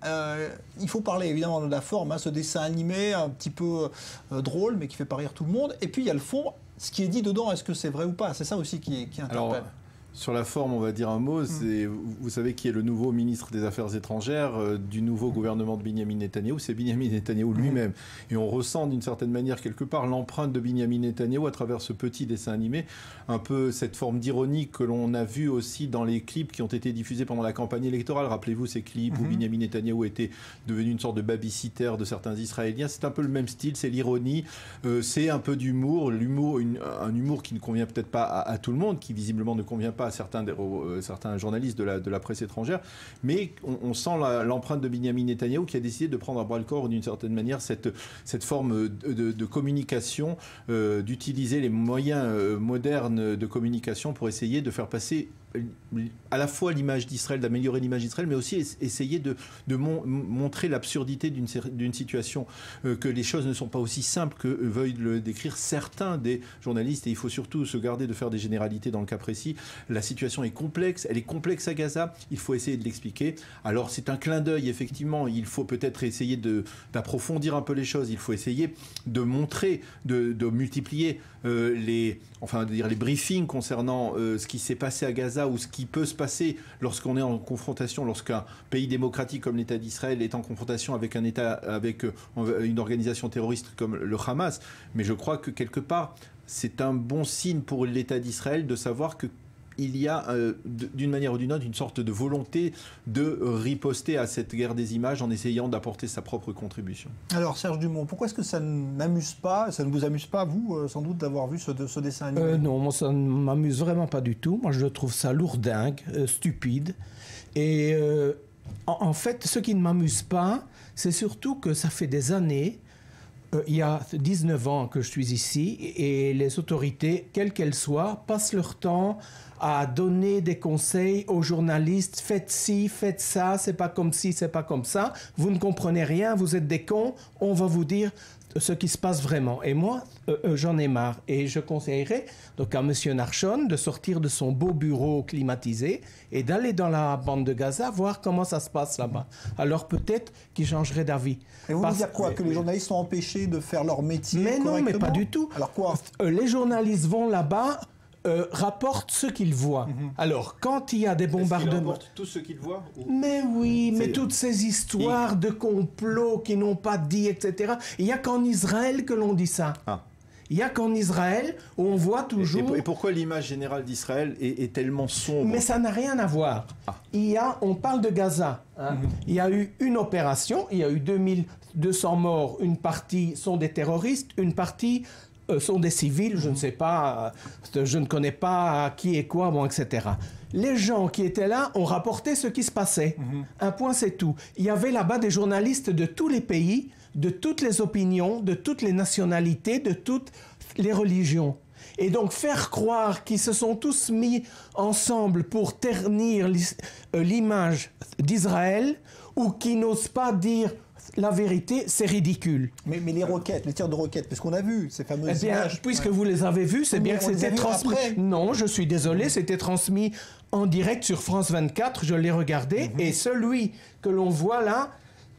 Il faut parler évidemment de la forme, ce dessin animé un petit peu drôle, mais qui fait pas rire tout le monde. Et puis il y a le fond, ce qui est dit dedans, est-ce que c'est vrai ou pas? C'est ça aussi qui interpelle. Sur la forme, on va dire un mot. Vous savez qui est le nouveau ministre des Affaires étrangères du nouveau gouvernement de Binyamin Netanyahou? C'est Binyamin Netanyahou lui-même. Et on ressent d'une certaine manière quelque part l'empreinte de Binyamin Netanyahou à travers ce petit dessin animé. Un peu cette forme d'ironie que l'on a vu aussi dans les clips qui ont été diffusés pendant la campagne électorale. Rappelez-vous ces clips où Binyamin Netanyahou était devenu une sorte de babysitter de certains Israéliens. C'est un peu le même style, c'est l'ironie. C'est un peu d'humour. Un humour qui ne convient peut-être pas à tout le monde, qui visiblement ne convient pas à certains journalistes de la presse étrangère, mais on sent l'empreinte de Binyamin Netanyahou qui a décidé de prendre à bras-le-corps d'une certaine manière cette forme de communication, d'utiliser les moyens modernes de communication pour essayer de faire passer à la fois l'image d'Israël, d'améliorer l'image d'Israël, mais aussi essayer de montrer l'absurdité d'une situation, que les choses ne sont pas aussi simples que veuillent le décrire certains des journalistes, et il faut surtout se garder de faire des généralités dans le cas précis. La situation est complexe, elle est complexe à Gaza, il faut essayer de l'expliquer. Alors c'est un clin d'œil, effectivement, il faut peut-être essayer d'approfondir un peu les choses, il faut essayer de montrer, de multiplier les briefings concernant ce qui s'est passé à Gaza ou ce qui peut se passer lorsqu'on est en confrontation, lorsqu'un pays démocratique comme l'État d'Israël est en confrontation avec un État, avec une organisation terroriste comme le Hamas. Mais je crois que quelque part, c'est un bon signe pour l'État d'Israël de savoir que il y a, d'une manière ou d'une autre, une sorte de volonté de riposter à cette guerre des images en essayant d'apporter sa propre contribution. Alors, Serge Dumont, pourquoi est-ce que ça ne m'amuse pas, ça ne vous amuse pas, vous, sans doute, d'avoir vu ce dessin animé? Non, moi, ça ne m'amuse vraiment pas du tout. Moi, je trouve ça lourdingue, stupide. Et en fait, ce qui ne m'amuse pas, c'est surtout que ça fait des années, il y a 19 ans que je suis ici, et les autorités, quelles qu'elles soient, passent leur temps à donner des conseils aux journalistes. Faites ci, faites ça, c'est pas comme ci, c'est pas comme ça. Vous ne comprenez rien, vous êtes des cons, on va vous dire ce qui se passe vraiment. Et moi, j'en ai marre. Et je conseillerais donc à M. Narchon de sortir de son beau bureau climatisé et d'aller dans la bande de Gaza voir comment ça se passe là-bas. Alors peut-être qu'il changerait d'avis. Et vous voulez dire quoi? Que les journalistes sont empêchés de faire leur métier correctement? Mais non, mais pas du tout. Alors quoi? Les journalistes vont là-bas, rapportent ce qu'ils voient. Alors, quand il y a des bombardements... Ils rapportent tout ce qu'ils voient Mais oui, mais toutes ces histoires de complots qui n'ont pas dit, etc. Il n'y a qu'en Israël que l'on dit ça. Il n'y a qu'en Israël où on voit toujours... Et pourquoi l'image générale d'Israël est tellement sombre? Mais ça n'a rien à voir. On parle de Gaza. Il y a eu une opération, il y a eu 2200 morts. Une partie sont des terroristes, une partie... sont des civils, je ne sais pas, je ne connais pas qui et quoi, bon, etc. Les gens qui étaient là ont rapporté ce qui se passait. Un point, c'est tout. Il y avait là-bas des journalistes de tous les pays, de toutes les opinions, de toutes les nationalités, de toutes les religions. Et donc faire croire qu'ils se sont tous mis ensemble pour ternir l'image d'Israël ou qu'ils n'osent pas dire la vérité, c'est ridicule. Mais les roquettes, les tirs de roquettes, parce qu'on a vu ces fameuses images. Puisque vous les avez vues, c'est bien que c'était transmis. Non, je suis désolé, c'était transmis en direct sur France 24, je l'ai regardé, et celui que l'on voit là,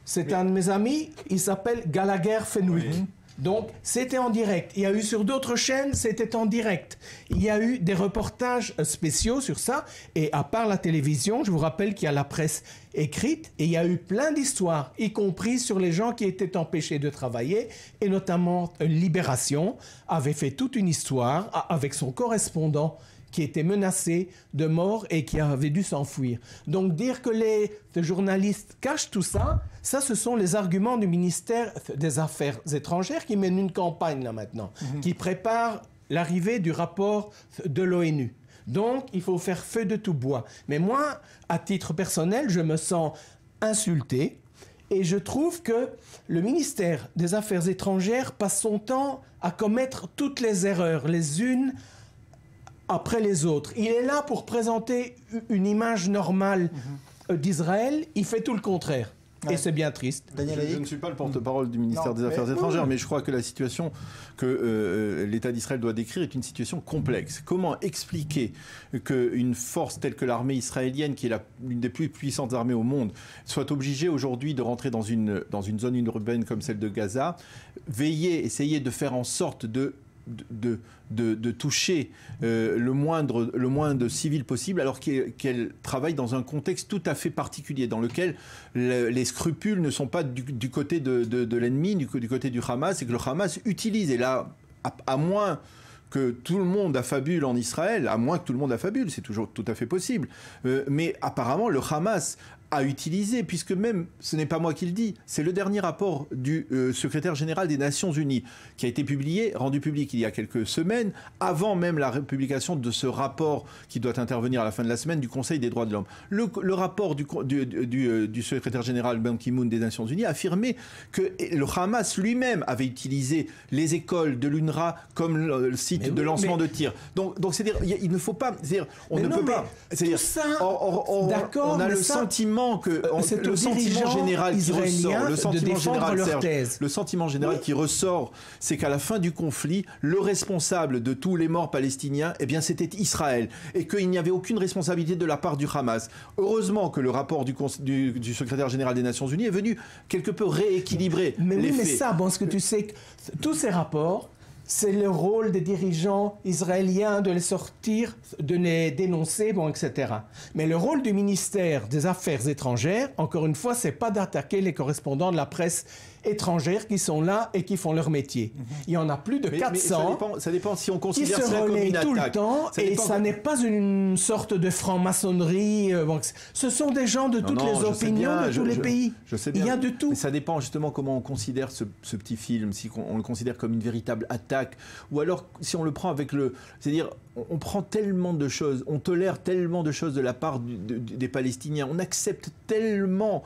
c'est un de mes amis, il s'appelle Gallagher Fenwick. Donc, c'était en direct. Il y a eu sur d'autres chaînes, c'était en direct. Il y a eu des reportages spéciaux sur ça. Et à part la télévision, je vous rappelle qu'il y a la presse écrite. Et il y a eu plein d'histoires, y compris sur les gens qui étaient empêchés de travailler. Et notamment, Libération avait fait toute une histoire avec son correspondant qui était menacé de mort et qui avait dû s'enfuir. Donc dire que les journalistes cachent tout ça, ça ce sont les arguments du ministère des Affaires étrangères qui mène une campagne là maintenant, qui prépare l'arrivée du rapport de l'ONU. Donc il faut faire feu de tout bois. Mais moi, à titre personnel, je me sens insulté et je trouve que le ministère des Affaires étrangères passe son temps à commettre toutes les erreurs, les unes après les autres. Il est là pour présenter une image normale d'Israël, il fait tout le contraire. Et c'est bien triste. Je ne suis pas le porte-parole du ministère des Affaires étrangères, mais je crois que la situation que l'État d'Israël doit décrire est une situation complexe. Comment expliquer qu'une force telle que l'armée israélienne, qui est l'une des plus puissantes armées au monde, soit obligée aujourd'hui de rentrer dans une zone urbaine comme celle de Gaza, essayer de faire en sorte de toucher le moindre civil possible, alors qu'elle travaille dans un contexte tout à fait particulier, dans lequel les scrupules ne sont pas du côté de l'ennemi, du côté du Hamas, et que le Hamas utilise. Et là, à moins que tout le monde affabule en Israël, c'est toujours tout à fait possible, mais apparemment le Hamas a utilisé, puisque même, ce n'est pas moi qui le dis, c'est le dernier rapport du secrétaire général des Nations Unies, qui a été rendu public il y a quelques semaines, avant même la publication de ce rapport qui doit intervenir à la fin de la semaine du Conseil des droits de l'homme. Le rapport du secrétaire général Ban Ki-moon des Nations Unies affirmait que le Hamas lui-même avait utilisé les écoles de l'UNRWA comme le site de lancement de tirs. Donc c'est-à-dire, il ne faut pas... On ne peut pas... C'est-à-dire, on a le sentiment que le sentiment général qui ressort, c'est qu'à la fin du conflit, le responsable de tous les morts palestiniens, eh bien, c'était Israël, et qu'il n'y avait aucune responsabilité de la part du Hamas. Heureusement que le rapport du secrétaire général des Nations Unies est venu quelque peu rééquilibrer les faits. Mais ça, ce que tu sais, que tous ces rapports, c'est le rôle des dirigeants israéliens de les sortir, de les dénoncer, etc. Mais le rôle du ministère des Affaires étrangères, encore une fois, c'est pas d'attaquer les correspondants de la presse étrangère qui sont là et qui font leur métier. Il y en a plus de 400 ça dépend si on considère qui se ça comme une attaque. Tout le temps, ça n'est pas une sorte de franc-maçonnerie. Ce sont des gens de toutes les opinions, de tous les pays. Je sais bien. Il y a de tout. Mais ça dépend justement comment on considère ce petit film, si on le considère comme une véritable attaque, ou alors si on le prend avec c'est-à-dire, on prend tellement de choses, on tolère tellement de choses de la part des Palestiniens, on accepte tellement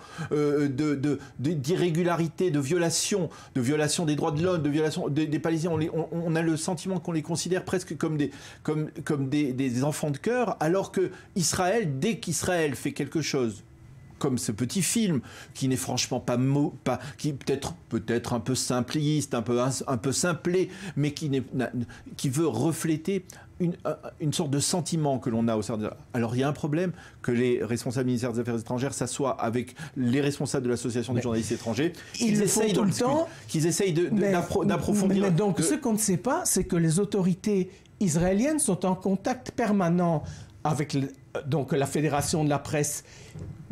d'irrégularités, de violations des droits de l'homme, de violations des Palestiniens. On a le sentiment qu'on les considère presque comme des enfants de cœur, alors que Israël, dès qu'Israël fait quelque chose comme ce petit film, qui n'est franchement qui peut-être un peu simpliste, un peu simplé, mais qui veut refléter une sorte de sentiment que l'on a au sein de... Alors il y a un problème, que les responsables du ministère des Affaires étrangères s'assoient avec les responsables de l'association des journalistes étrangers, qu'ils essayent d'approfondir. Mais donc ce qu'on ne sait pas, c'est que les autorités israéliennes sont en contact permanent avec la Fédération de la presse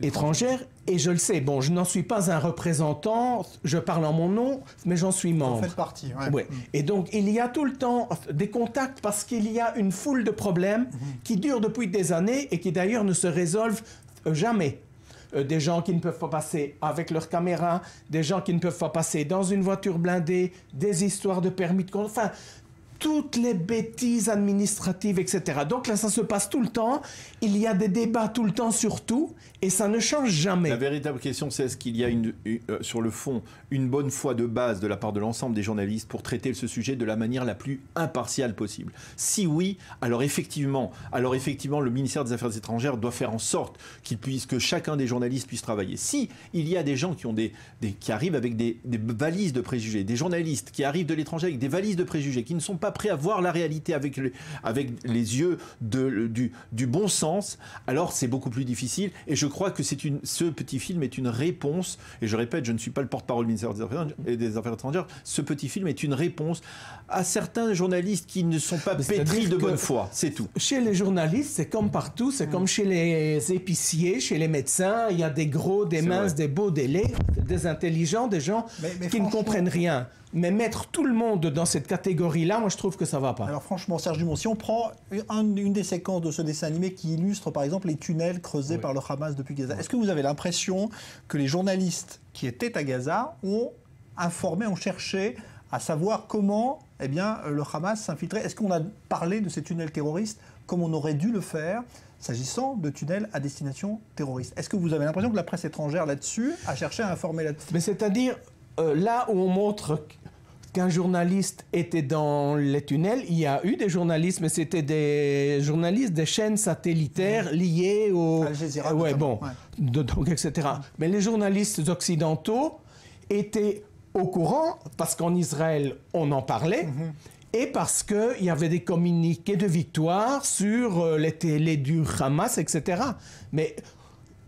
étrangère, et je le sais, je n'en suis pas un représentant, je parle en mon nom, mais j'en suis membre. Vous faites partie, ouais. Et donc il y a tout le temps des contacts, parce qu'il y a une foule de problèmes qui durent depuis des années et qui d'ailleurs ne se résolvent jamais. Des gens qui ne peuvent pas passer avec leur caméra, des gens qui ne peuvent pas passer dans une voiture blindée, des histoires de permis de conduire, enfin... toutes les bêtises administratives, etc. Donc là, ça se passe tout le temps. Il y a des débats tout le temps sur tout, et ça ne change jamais. La véritable question, c'est est-ce qu'il y a sur le fond une bonne foi de base de la part de l'ensemble des journalistes pour traiter ce sujet de la manière la plus impartiale possible. Si oui, alors effectivement, le ministère des Affaires étrangères doit faire en sorte que chacun des journalistes puisse travailler. Si il y a des gens qui arrivent avec des valises de préjugés, des journalistes qui arrivent de l'étranger avec des valises de préjugés, qui ne sont pas prêt à voir la réalité avec les yeux du bon sens, alors c'est beaucoup plus difficile. Et je crois que ce petit film est une réponse, et je répète, je ne suis pas le porte-parole du ministère des Affaires étrangères, ce petit film est une réponse à certains journalistes qui ne sont pas pétris de bonne foi, c'est tout. Chez les journalistes, c'est comme partout, c'est comme chez les épiciers, chez les médecins, il y a des gros, des minces, des beaux, des laids, des intelligents, des gens qui ne comprennent rien. Mais mettre tout le monde dans cette catégorie-là, moi je trouve que ça va pas. Alors franchement, Serge Dumont, si on prend une des séquences de ce dessin animé qui illustre par exemple les tunnels creusés par le Hamas depuis Gaza, est-ce que vous avez l'impression que les journalistes qui étaient à Gaza ont informé, ont cherché à savoir comment le Hamas s'infiltrait? Est-ce qu'on a parlé de ces tunnels terroristes comme on aurait dû le faire s'agissant de tunnels à destination terroriste? Est-ce que vous avez l'impression que la presse étrangère là-dessus a cherché à informer là-dessus? Mais c'est-à-dire, là où on montre qu'un journaliste était dans les tunnels, il y a eu des journalistes, mais c'était des journalistes des chaînes satellitaires liées au... Al Jazeera, donc, etc. Mais les journalistes occidentaux étaient au courant, parce qu'en Israël, on en parlait, et parce qu'il y avait des communiqués de victoire sur les télés du Hamas, etc. Mais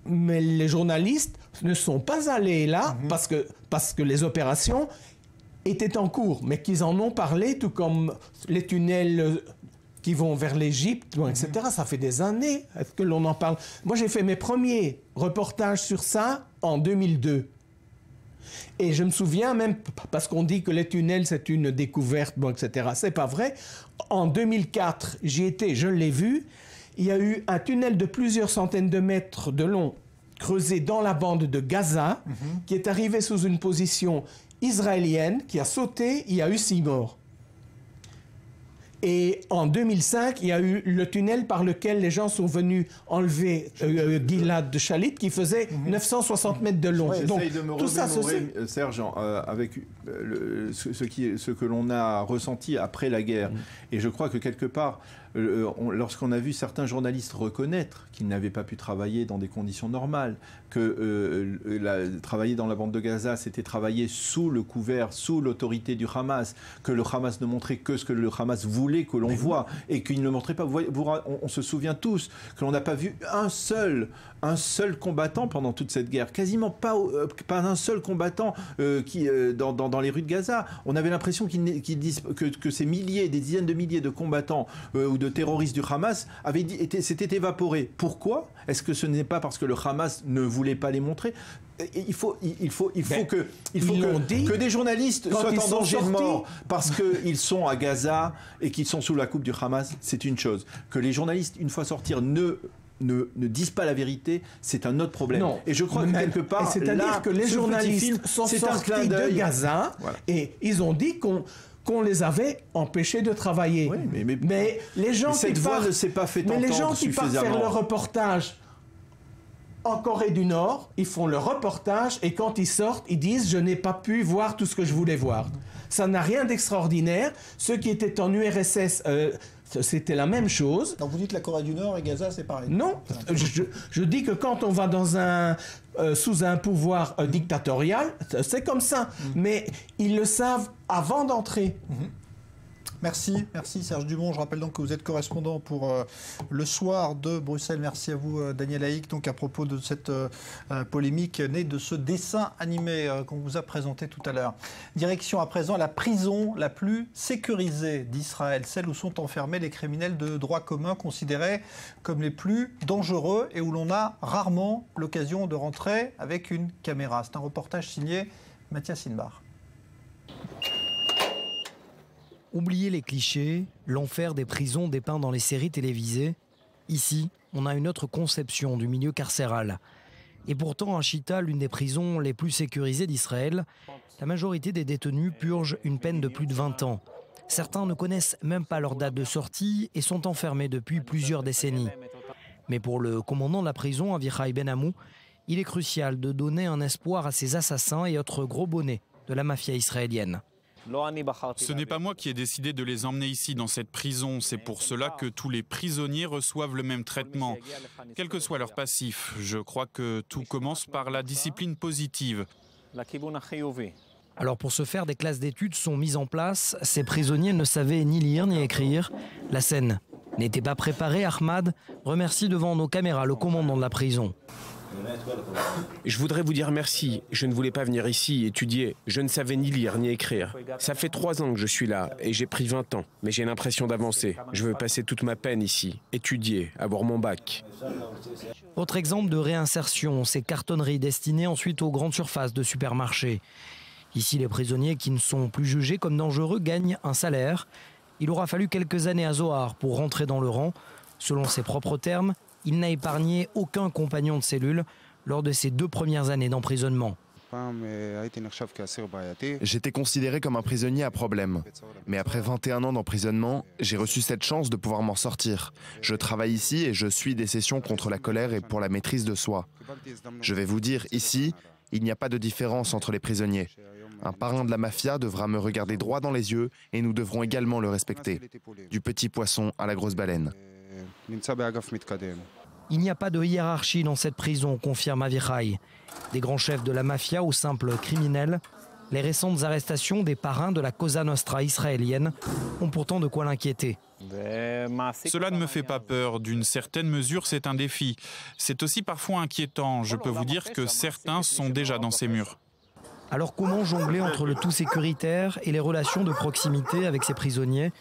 les journalistes ne sont pas allés là parce que les opérations étaient en cours, mais qu'ils en ont parlé, tout comme les tunnels qui vont vers l'Égypte, etc. Ça fait des années que l'on en parle. Moi, j'ai fait mes premiers reportages sur ça en 2002. Et je me souviens même, parce qu'on dit que les tunnels, c'est une découverte, etc. C'est pas vrai. En 2004, j'y étais, je l'ai vu. Il y a eu un tunnel de plusieurs centaines de mètres de long, creusé dans la bande de Gaza, qui est arrivé sous une position israélienne, qui a sauté, il y a eu 6 morts. Et en 2005, il y a eu le tunnel par lequel les gens sont venus enlever Gilad de Shalit, qui faisait 960 mètres de long. Donc, de me tout ça, Serge, avec ce que l'on a ressenti après la guerre. Et je crois que quelque part, lorsqu'on a vu certains journalistes reconnaître qu'ils n'avaient pas pu travailler dans des conditions normales, que travailler dans la bande de Gaza, c'était travailler sous le couvert, sous l'autorité du Hamas, que le Hamas ne montrait que ce que le Hamas voulait que l'on voit, et qu'il ne montrait pas. On se souvient tous que l'on n'a pas vu un seul combattant pendant toute cette guerre, quasiment pas un seul combattant dans les rues de Gaza. On avait l'impression que ces milliers, des dizaines de milliers de combattants ou de terroristes du Hamas s'étaient évaporés. Pourquoi? Est-ce que ce n'est pas parce que le Hamas ne voulait pas les montrer? Il faut que des journalistes soient en danger de mort parce qu'ils sont à Gaza et qu'ils sont sous la coupe du Hamas, c'est une chose. Que les journalistes, une fois sortis, ne disent pas la vérité, c'est un autre problème. Non, et je crois que quelque part, c'est-à-dire que les journalistes sont sortis de Gaza, et ils ont dit qu'on les avait empêchés de travailler. Oui, mais les gens cette voix ne s'est pas fait entendre mais les gens qui suffisamment. partent faire le reportage en Corée du Nord, ils font le reportage et quand ils sortent, ils disent « je n'ai pas pu voir tout ce que je voulais voir ». Ça n'a rien d'extraordinaire. Ceux qui étaient en URSS, c'était la même chose. Donc vous dites la Corée du Nord et Gaza, c'est pareil? Non, je dis que quand on va sous un pouvoir dictatorial, c'est comme ça. Mais ils le savent avant d'entrer. Merci Serge Dumont. Je rappelle donc que vous êtes correspondant pour Le Soir de Bruxelles. Merci à vous Daniel Haïk, donc à propos de cette polémique née de ce dessin animé qu'on vous a présenté tout à l'heure. Direction à présent la prison la plus sécurisée d'Israël, celle où sont enfermés les criminels de droit commun considérés comme les plus dangereux et où l'on a rarement l'occasion de rentrer avec une caméra. C'est un reportage signé Mathias Inbar. Oubliez les clichés, l'enfer des prisons dépeint dans les séries télévisées. Ici, on a une autre conception du milieu carcéral. Et pourtant, à Chita, l'une des prisons les plus sécurisées d'Israël, la majorité des détenus purgent une peine de plus de 20 ans. Certains ne connaissent même pas leur date de sortie et sont enfermés depuis plusieurs décennies. Mais pour le commandant de la prison, Avichai Ben Amou, il est crucial de donner un espoir à ces assassins et autres gros bonnets de la mafia israélienne. Ce n'est pas moi qui ai décidé de les emmener ici dans cette prison. C'est pour cela que tous les prisonniers reçoivent le même traitement, quel que soit leur passif. Je crois que tout commence par la discipline positive. Alors pour ce faire, des classes d'études sont mises en place. Ces prisonniers ne savaient ni lire ni écrire. La scène n'était pas préparée. Ahmad remercie devant nos caméras le commandant de la prison. Je voudrais vous dire merci. Je ne voulais pas venir ici étudier. Je ne savais ni lire ni écrire. Ça fait 3 ans que je suis là et j'ai pris 20 ans. Mais j'ai l'impression d'avancer. Je veux passer toute ma peine ici, étudier, avoir mon bac. Autre exemple de réinsertion, ces cartonneries destinées ensuite aux grandes surfaces de supermarchés. Ici, les prisonniers qui ne sont plus jugés comme dangereux gagnent un salaire. Il aura fallu quelques années à Zohar pour rentrer dans le rang. Selon ses propres termes, il n'a épargné aucun compagnon de cellule lors de ses 2 premières années d'emprisonnement. J'étais considéré comme un prisonnier à problème. Mais après 21 ans d'emprisonnement, j'ai reçu cette chance de pouvoir m'en sortir. Je travaille ici et je suis des sessions contre la colère et pour la maîtrise de soi. Je vais vous dire, ici, il n'y a pas de différence entre les prisonniers. Un parrain de la mafia devra me regarder droit dans les yeux et nous devrons également le respecter. Du petit poisson à la grosse baleine. Il n'y a pas de hiérarchie dans cette prison, confirme Avichai. Des grands chefs de la mafia aux simples criminels. Les récentes arrestations des parrains de la Cosa Nostra israélienne ont pourtant de quoi l'inquiéter. Cela ne me fait pas peur. D'une certaine mesure, c'est un défi. C'est aussi parfois inquiétant. Je peux vous dire que certains sont déjà dans ces murs. Alors comment jongler entre le tout sécuritaire et les relations de proximité avec ces prisonniers?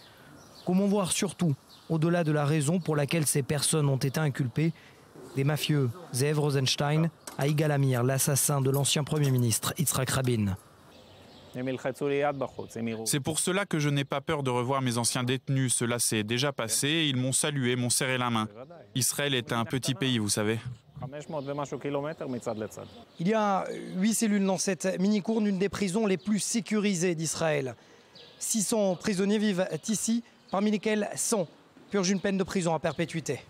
Comment voir surtout, au-delà de la raison pour laquelle ces personnes ont été inculpées, des mafieux, Zeev Rosenstein, à Yigal Amir, l'assassin de l'ancien Premier ministre Yitzhak Rabin. C'est pour cela que je n'ai pas peur de revoir mes anciens détenus. Cela s'est déjà passé, ils m'ont salué, m'ont serré la main. Israël est un petit pays, vous savez. Il y a 8 cellules dans cette mini-cour, une des prisons les plus sécurisées d'Israël. 600 prisonniers vivent ici, parmi lesquels 100 purgent une peine de prison à perpétuité.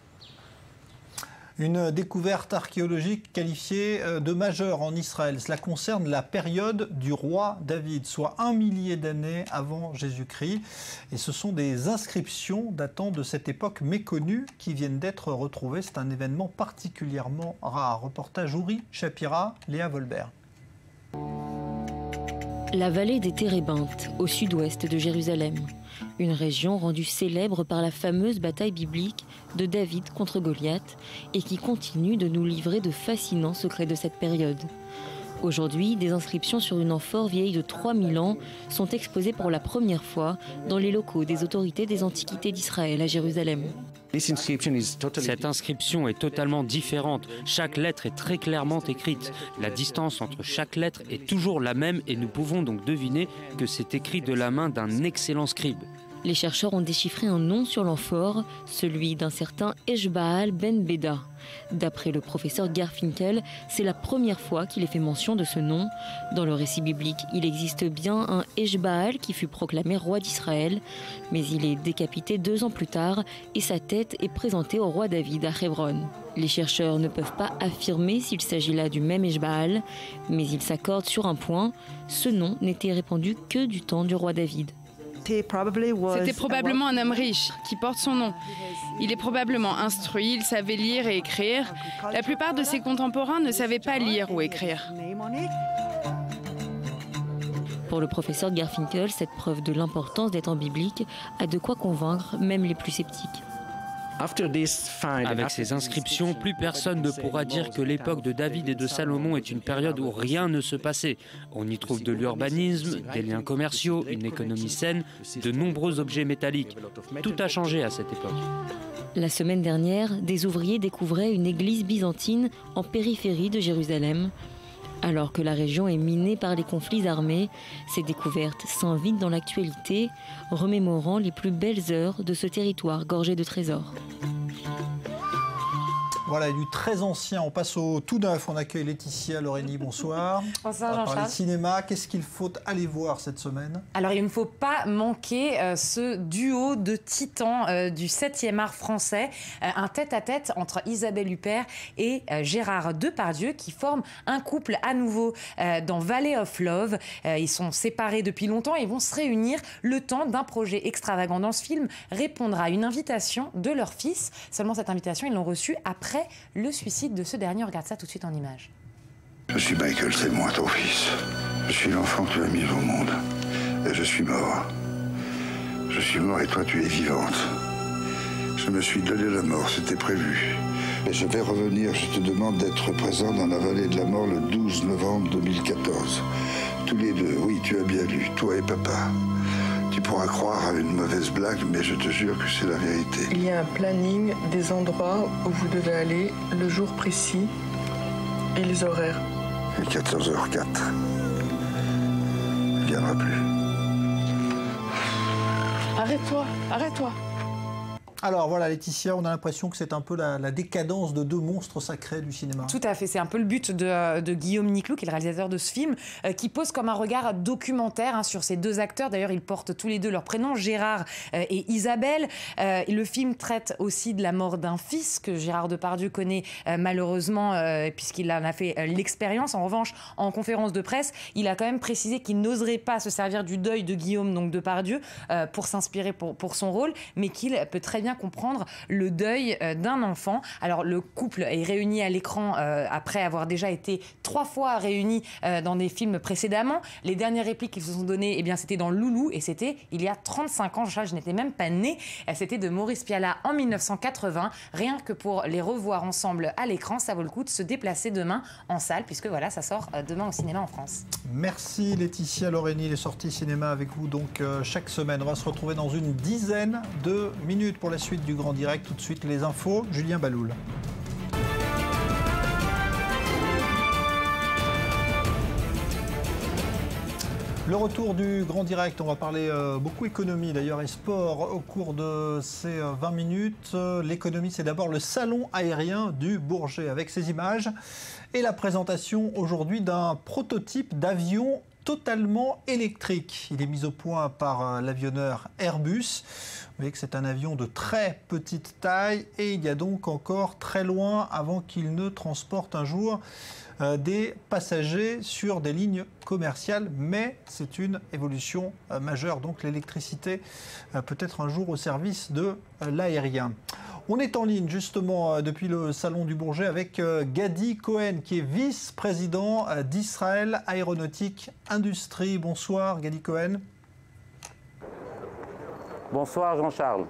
Une découverte archéologique qualifiée de majeure en Israël. Cela concerne la période du roi David, soit 1 millier d'années avant Jésus-Christ. Et ce sont des inscriptions datant de cette époque méconnue qui viennent d'être retrouvées. C'est un événement particulièrement rare. Reportage Uri Shapira, Léa Volbert. La vallée des Térébintes, au sud-ouest de Jérusalem. Une région rendue célèbre par la fameuse bataille biblique de David contre Goliath et qui continue de nous livrer de fascinants secrets de cette période. Aujourd'hui, des inscriptions sur une amphore vieille de 3000 ans sont exposées pour la première fois dans les locaux des autorités des Antiquités d'Israël à Jérusalem. Cette inscription est totalement différente. Chaque lettre est très clairement écrite. La distance entre chaque lettre est toujours la même et nous pouvons donc deviner que c'est écrit de la main d'un excellent scribe. Les chercheurs ont déchiffré un nom sur l'amphore, celui d'un certain Eshbaal ben Beda. D'après le professeur Garfinkel, c'est la première fois qu'il est fait mention de ce nom. Dans le récit biblique, il existe bien un Eshbaal qui fut proclamé roi d'Israël, mais il est décapité 2 ans plus tard et sa tête est présentée au roi David à Hébron. Les chercheurs ne peuvent pas affirmer s'il s'agit là du même Eshbaal, mais ils s'accordent sur un point, ce nom n'était répandu que du temps du roi David. C'était probablement un homme riche qui porte son nom. Il est probablement instruit, il savait lire et écrire. La plupart de ses contemporains ne savaient pas lire ou écrire. Pour le professeur Garfinkel, cette preuve de l'importance des temps bibliques a de quoi convaincre même les plus sceptiques. Avec ces inscriptions, plus personne ne pourra dire que l'époque de David et de Salomon est une période où rien ne se passait. On y trouve de l'urbanisme, des liens commerciaux, une économie saine, de nombreux objets métalliques. Tout a changé à cette époque. La semaine dernière, des ouvriers découvraient une église byzantine en périphérie de Jérusalem. Alors que la région est minée par les conflits armés, ces découvertes s'invitent dans l'actualité, remémorant les plus belles heures de ce territoire gorgé de trésors. Voilà, du très ancien, on passe au tout neuf. On accueille Laetitia Loreni, bonsoir. Bonsoir Jean-Charles. On va parler cinéma. Qu'est-ce qu'il faut aller voir cette semaine? Alors, il ne faut pas manquer ce duo de titans du 7e art français. Un tête-à-tête entre Isabelle Huppert et Gérard Depardieu qui forment un couple à nouveau dans Valley of Love. Ils sont séparés depuis longtemps et ils vont se réunir le temps d'un projet extravagant. Dans ce film, répondre à une invitation de leur fils. Seulement, cette invitation, ils l'ont reçue après le suicide de ce dernier. On regarde ça tout de suite en images. Je suis Michael, c'est moi ton fils. Je suis l'enfant que tu as mis au monde. Et je suis mort. Je suis mort et toi tu es vivante. Je me suis donné la mort, c'était prévu. Et je vais revenir, je te demande d'être présent dans la vallée de la mort le 12 novembre 2014. Tous les deux, oui, tu as bien lu, toi et papa. Tu pourras croire à une mauvaise blague, mais je te jure que c'est la vérité. Il y a un planning des endroits où vous devez aller, le jour précis et les horaires. Et 14h04. Il ne viendra plus. Arrête-toi, arrête-toi. Alors voilà Laetitia, on a l'impression que c'est un peu la décadence de deux monstres sacrés du cinéma. Tout à fait, c'est un peu le but de Guillaume Niclou, qui est le réalisateur de ce film, qui pose comme un regard documentaire sur ces deux acteurs. D'ailleurs, ils portent tous les deux leurs prénoms, Gérard et Isabelle. Le film traite aussi de la mort d'un fils que Gérard Depardieu connaît malheureusement, puisqu'il en a fait l'expérience. En revanche, en conférence de presse, il a quand même précisé qu'il n'oserait pas se servir du deuil de Guillaume, donc Depardieu, pour s'inspirer pour son rôle, mais qu'il peut très bien comprendre le deuil d'un enfant. Alors le couple est réuni à l'écran après avoir déjà été 3 fois réunis dans des films précédemment. Les dernières répliques qu'ils se sont données, eh bien, c'était dans Loulou et c'était il y a 35 ans. Je n'étais même pas née. C'était de Maurice Pialat en 1980. Rien que pour les revoir ensemble à l'écran, ça vaut le coup de se déplacer demain en salle, puisque voilà, ça sort demain au cinéma en France. Merci Laetitia Loreni, les sorties cinéma avec vous donc chaque semaine. On va se retrouver dans une dizaine de minutes pour la suite du Grand Direct. Tout de suite les infos, Julien Baloul. Le retour du Grand Direct, on va parler beaucoup économie d'ailleurs et sport au cours de ces 20 minutes. L'économie, c'est d'abord le salon aérien du Bourget avec ses images et la présentation aujourd'hui d'un prototype d'avion totalement électrique. Il est mis au point par l'avionneur Airbus. Vous voyez que c'est un avion de très petite taille et il y a donc encore très loin avant qu'il ne transporte un jour des passagers sur des lignes commerciales, mais c'est une évolution majeure. Donc l'électricité peut-être un jour au service de l'aérien. On est en ligne justement depuis le Salon du Bourget avec Gadi Cohen qui est vice-président d'Israël Aéronautique Industrie. Bonsoir Gadi Cohen. Bonsoir Jean-Charles.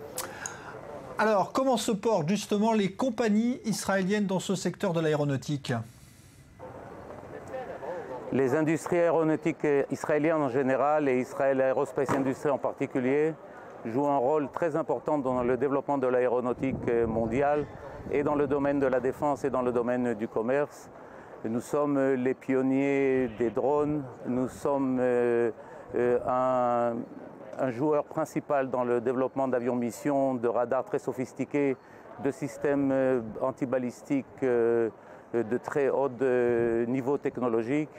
Alors comment se portent justement les compagnies israéliennes dans ce secteur de l'aéronautique ? Les industries aéronautiques israéliennes en général et Israël Aerospace Industries en particulier jouent un rôle très important dans le développement de l'aéronautique mondiale et dans le domaine de la défense et dans le domaine du commerce. Nous sommes les pionniers des drones, nous sommes un joueur principal dans le développement d'avions-missions, de radars très sophistiqués, de systèmes antibalistiques de très haut niveau technologique.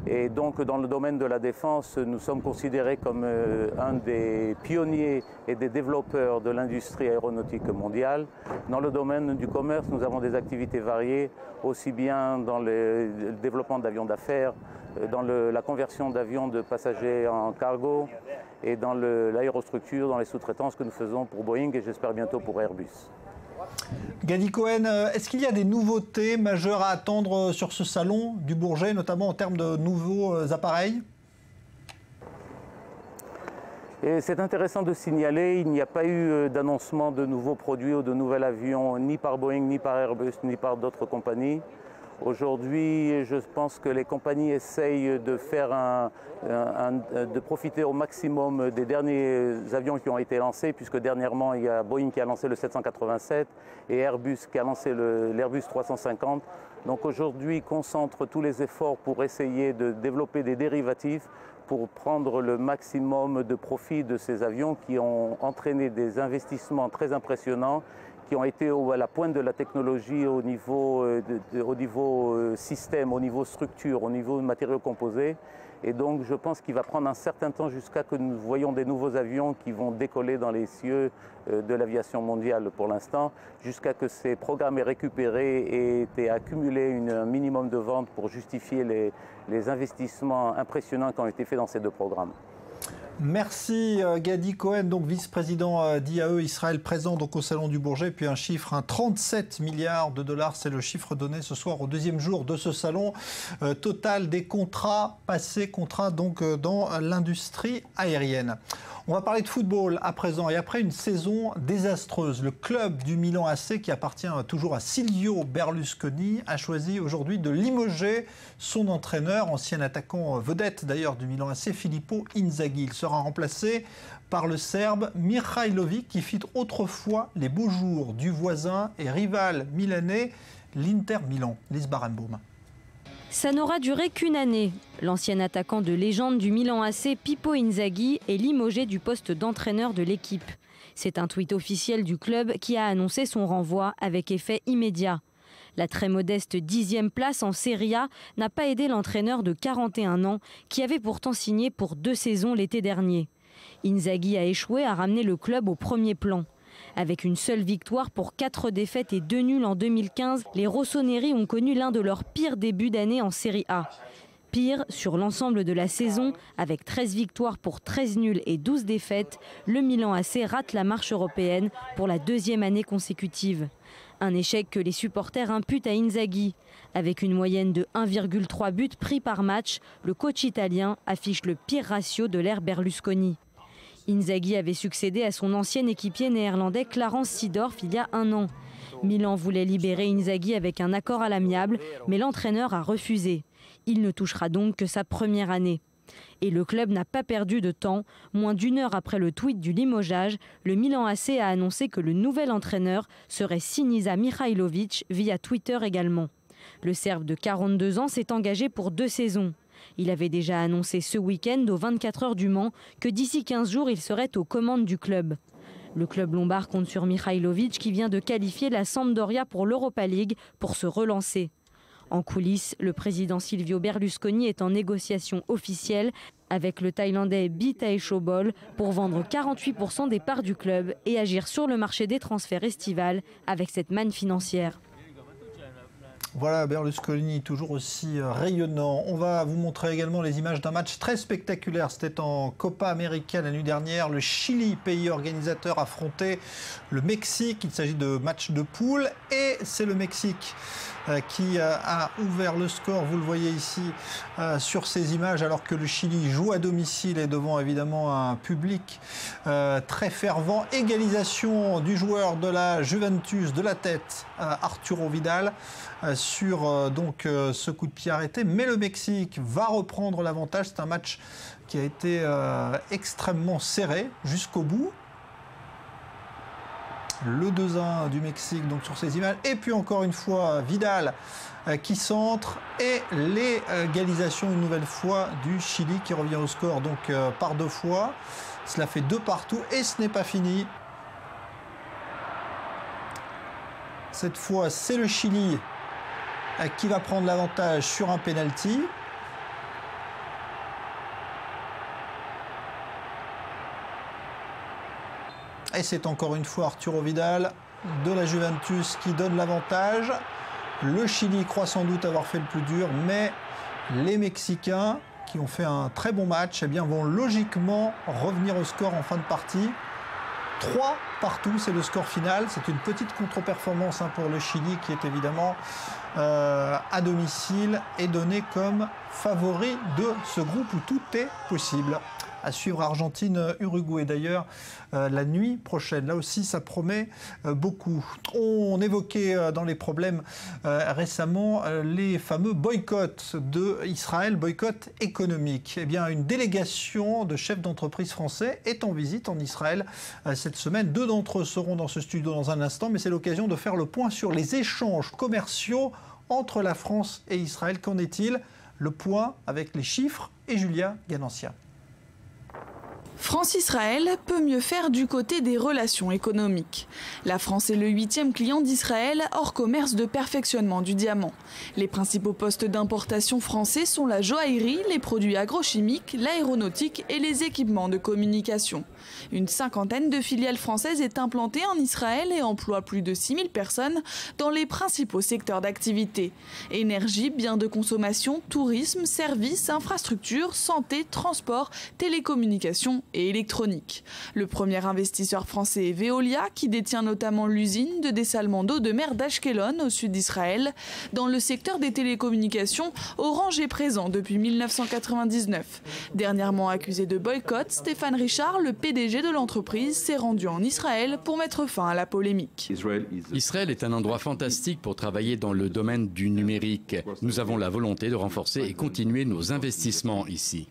Et donc dans le domaine de la défense, nous sommes considérés comme un des pionniers et des développeurs de l'industrie aéronautique mondiale. Dans le domaine du commerce, nous avons des activités variées, aussi bien dans le développement d'avions d'affaires, dans la conversion d'avions de passagers en cargo et dans l'aérostructure, dans les sous-traitances que nous faisons pour Boeing et j'espère bientôt pour Airbus. Gadi Cohen, est-ce qu'il y a des nouveautés majeures à attendre sur ce salon du Bourget, notamment en termes de nouveaux appareils ? C'est intéressant de signaler, il n'y a pas eu d'annoncement de nouveaux produits ou de nouvel avion, ni par Boeing, ni par Airbus, ni par d'autres compagnies. Aujourd'hui, je pense que les compagnies essayent de de profiter au maximum des derniers avions qui ont été lancés, puisque dernièrement, il y a Boeing qui a lancé le 787 et Airbus qui a lancé l'Airbus 350. Donc aujourd'hui, concentre tous les efforts pour essayer de développer des dérivatifs pour prendre le maximum de profit de ces avions qui ont entraîné des investissements très impressionnants, qui ont été à la pointe de la technologie au niveau système, au niveau structure, au niveau matériaux composés. Et donc je pense qu'il va prendre un certain temps jusqu'à ce que nous voyions des nouveaux avions qui vont décoller dans les cieux de l'aviation mondiale pour l'instant, jusqu'à ce que ces programmes aient récupéré et aient accumulé un minimum de ventes pour justifier les investissements impressionnants qui ont été faits dans ces deux programmes. Merci Gadi Cohen, donc vice-président d'IAE Israël, présent donc au Salon du Bourget. Puis un chiffre, 37 milliards de dollars, c'est le chiffre donné ce soir au deuxième jour de ce salon. Total des contrats passés, contrats donc dans l'industrie aérienne. On va parler de football à présent et après une saison désastreuse. Le club du Milan AC, qui appartient toujours à Silvio Berlusconi, a choisi aujourd'hui de limoger son entraîneur, ancien attaquant vedette d'ailleurs du Milan AC, Filippo Inzaghi. Il sera remplacé par le Serbe Mihajlovic, qui fit autrefois les beaux jours du voisin et rival milanais, l'Inter Milan. Lise Barenbaum. Ça n'aura duré qu'une année. L'ancien attaquant de légende du Milan AC, Pippo Inzaghi, est limogé du poste d'entraîneur de l'équipe. C'est un tweet officiel du club qui a annoncé son renvoi avec effet immédiat. La très modeste 10e place en Serie A n'a pas aidé l'entraîneur de 41 ans qui avait pourtant signé pour 2 saisons l'été dernier. Inzaghi a échoué à ramener le club au premier plan. Avec une seule victoire pour 4 défaites et 2 nuls en 2015, les Rossoneri ont connu l'un de leurs pires débuts d'année en Serie A. Pire, sur l'ensemble de la saison, avec 13 victoires pour 13 nuls et 12 défaites, le Milan AC rate la marche européenne pour la 2e année consécutive. Un échec que les supporters imputent à Inzaghi. Avec une moyenne de 1,3 buts pris par match, le coach italien affiche le pire ratio de l'ère Berlusconi. Inzaghi avait succédé à son ancien équipier néerlandais Clarence Seedorf il y a 1 an. Milan voulait libérer Inzaghi avec un accord à l'amiable, mais l'entraîneur a refusé. Il ne touchera donc que sa première année. Et le club n'a pas perdu de temps. Moins d'1 heure après le tweet du limogeage, le Milan AC a annoncé que le nouvel entraîneur serait Sinisa Mihajlovic via Twitter également. Le Serbe de 42 ans s'est engagé pour 2 saisons. Il avait déjà annoncé ce week-end aux 24 heures du Mans que d'ici 15 jours, il serait aux commandes du club. Le club lombard compte sur Mihajlovic qui vient de qualifier la Sampdoria pour l'Europa League pour se relancer. En coulisses, le président Silvio Berlusconi est en négociation officielle avec le Thaïlandais Bitaeshobol pour vendre 48% des parts du club et agir sur le marché des transferts estivales avec cette manne financière. Voilà Berlusconi, toujours aussi rayonnant. On va vous montrer également les images d'un match très spectaculaire. C'était en Copa América la nuit dernière. Le Chili, pays organisateur, affrontait le Mexique. Il s'agit de match de poule et c'est le Mexique qui a ouvert le score. Vous le voyez ici sur ces images, alors que le Chili joue à domicile et devant évidemment un public très fervent. Égalisation du joueur de la Juventus de la tête, Arturo Vidal, sur donc ce coup de pied arrêté. Mais le Mexique va reprendre l'avantage. C'est un match qui a été extrêmement serré jusqu'au bout. Le 2-1 du Mexique donc sur ces images. Et puis encore une fois, Vidal qui centre. Et l'égalisation une nouvelle fois du Chili qui revient au score donc par 2 fois. Cela fait 2 partout et ce n'est pas fini. Cette fois, c'est le Chili qui va prendre l'avantage sur un penalty. Et c'est encore une fois Arturo Vidal de la Juventus qui donne l'avantage. Le Chili croit sans doute avoir fait le plus dur, mais les Mexicains, qui ont fait un très bon match, eh bien, vont logiquement revenir au score en fin de partie. 3 partout, c'est le score final. C'est une petite contre-performance pour le Chili qui est évidemment à domicile et donné comme favori de ce groupe où tout est possible. À suivre Argentine-Uruguay d'ailleurs la nuit prochaine. Là aussi, ça promet beaucoup. On évoquait dans les problèmes récemment les fameux boycotts d'Israël, boycott économique. Eh bien, une délégation de chefs d'entreprise français est en visite en Israël cette semaine. 2 d'entre eux seront dans ce studio dans un instant, mais c'est l'occasion de faire le point sur les échanges commerciaux entre la France et Israël. Qu'en est-il? Le point avec les chiffres et Julia Ganancia. France-Israël peut mieux faire du côté des relations économiques. La France est le 8e client d'Israël hors commerce de perfectionnement du diamant. Les principaux postes d'importation français sont la joaillerie, les produits agrochimiques, l'aéronautique et les équipements de communication. Une cinquantaine de filiales françaises est implantée en Israël et emploie plus de 6000 personnes dans les principaux secteurs d'activité. Énergie, biens de consommation, tourisme, services, infrastructures, santé, transport, télécommunications et électronique. Le premier investisseur français est Veolia, qui détient notamment l'usine de dessalement d'eau de mer d'Ashkelon au sud d'Israël. Dans le secteur des télécommunications, Orange est présent depuis 1999. Dernièrement accusé de boycott, Stéphane Richard, le PDG de l'entreprise, s'est rendu en Israël pour mettre fin à la polémique. Israël est un endroit fantastique pour travailler dans le domaine du numérique. Nous avons la volonté de renforcer et continuer nos investissements ici.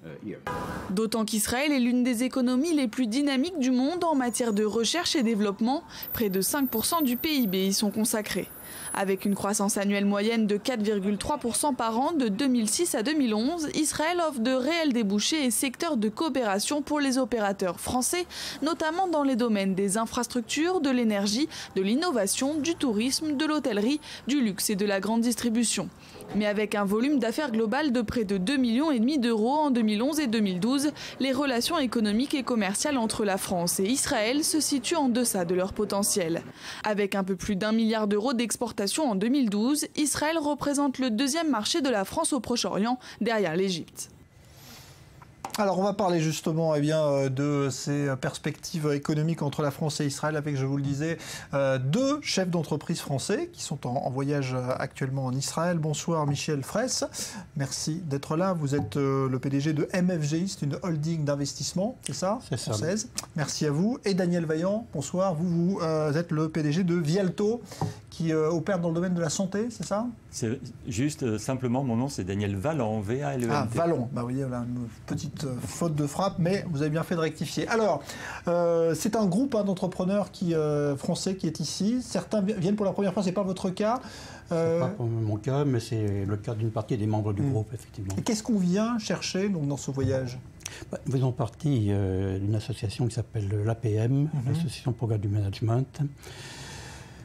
D'autant qu'Israël est l'une des économies les plus dynamiques du monde en matière de recherche et développement. Près de 5% du PIB y sont consacrés. Avec une croissance annuelle moyenne de 4,3% par an de 2006 à 2011, Israël offre de réels débouchés et secteurs de coopération pour les opérateurs français, notamment dans les domaines des infrastructures, de l'énergie, de l'innovation, du tourisme, de l'hôtellerie, du luxe et de la grande distribution. Mais avec un volume d'affaires global de près de 2,5 millions d'euros en 2011 et 2012, les relations économiques et commerciales entre la France et Israël se situent en deçà de leur potentiel. Avec un peu plus d'1 milliard d'euros d'exportation en 2012, Israël représente le deuxième marché de la France au Proche-Orient, derrière l'Égypte. Alors on va parler justement de ces perspectives économiques entre la France et Israël avec, je vous le disais, deux chefs d'entreprise français qui sont en voyage actuellement en Israël. Bonsoir Michel Fraisse, merci d'être là. Vous êtes le PDG de MFGI, c'est une holding d'investissement, c'est ça, française. Merci à vous. Et Daniel Vaillant, bonsoir, vous êtes le PDG de Vialto qui opère dans le domaine de la santé, c'est ça? C'est juste, simplement, mon nom c'est Daniel Vallant, V-A-L-E-N-T. Ah, Vallant, bah, vous voyez, voilà, une petite faute de frappe, mais vous avez bien fait de rectifier. Alors, c'est un groupe d'entrepreneurs français qui est ici. Certains viennent pour la première fois, ce n'est pas votre cas. C'est pas pour mon cas, mais c'est le cas d'une partie des membres du groupe, effectivement. Et qu'est-ce qu'on vient chercher donc, dans ce voyage? Nous faisons partie d'une association qui s'appelle l'APM, l'Association pour du Management,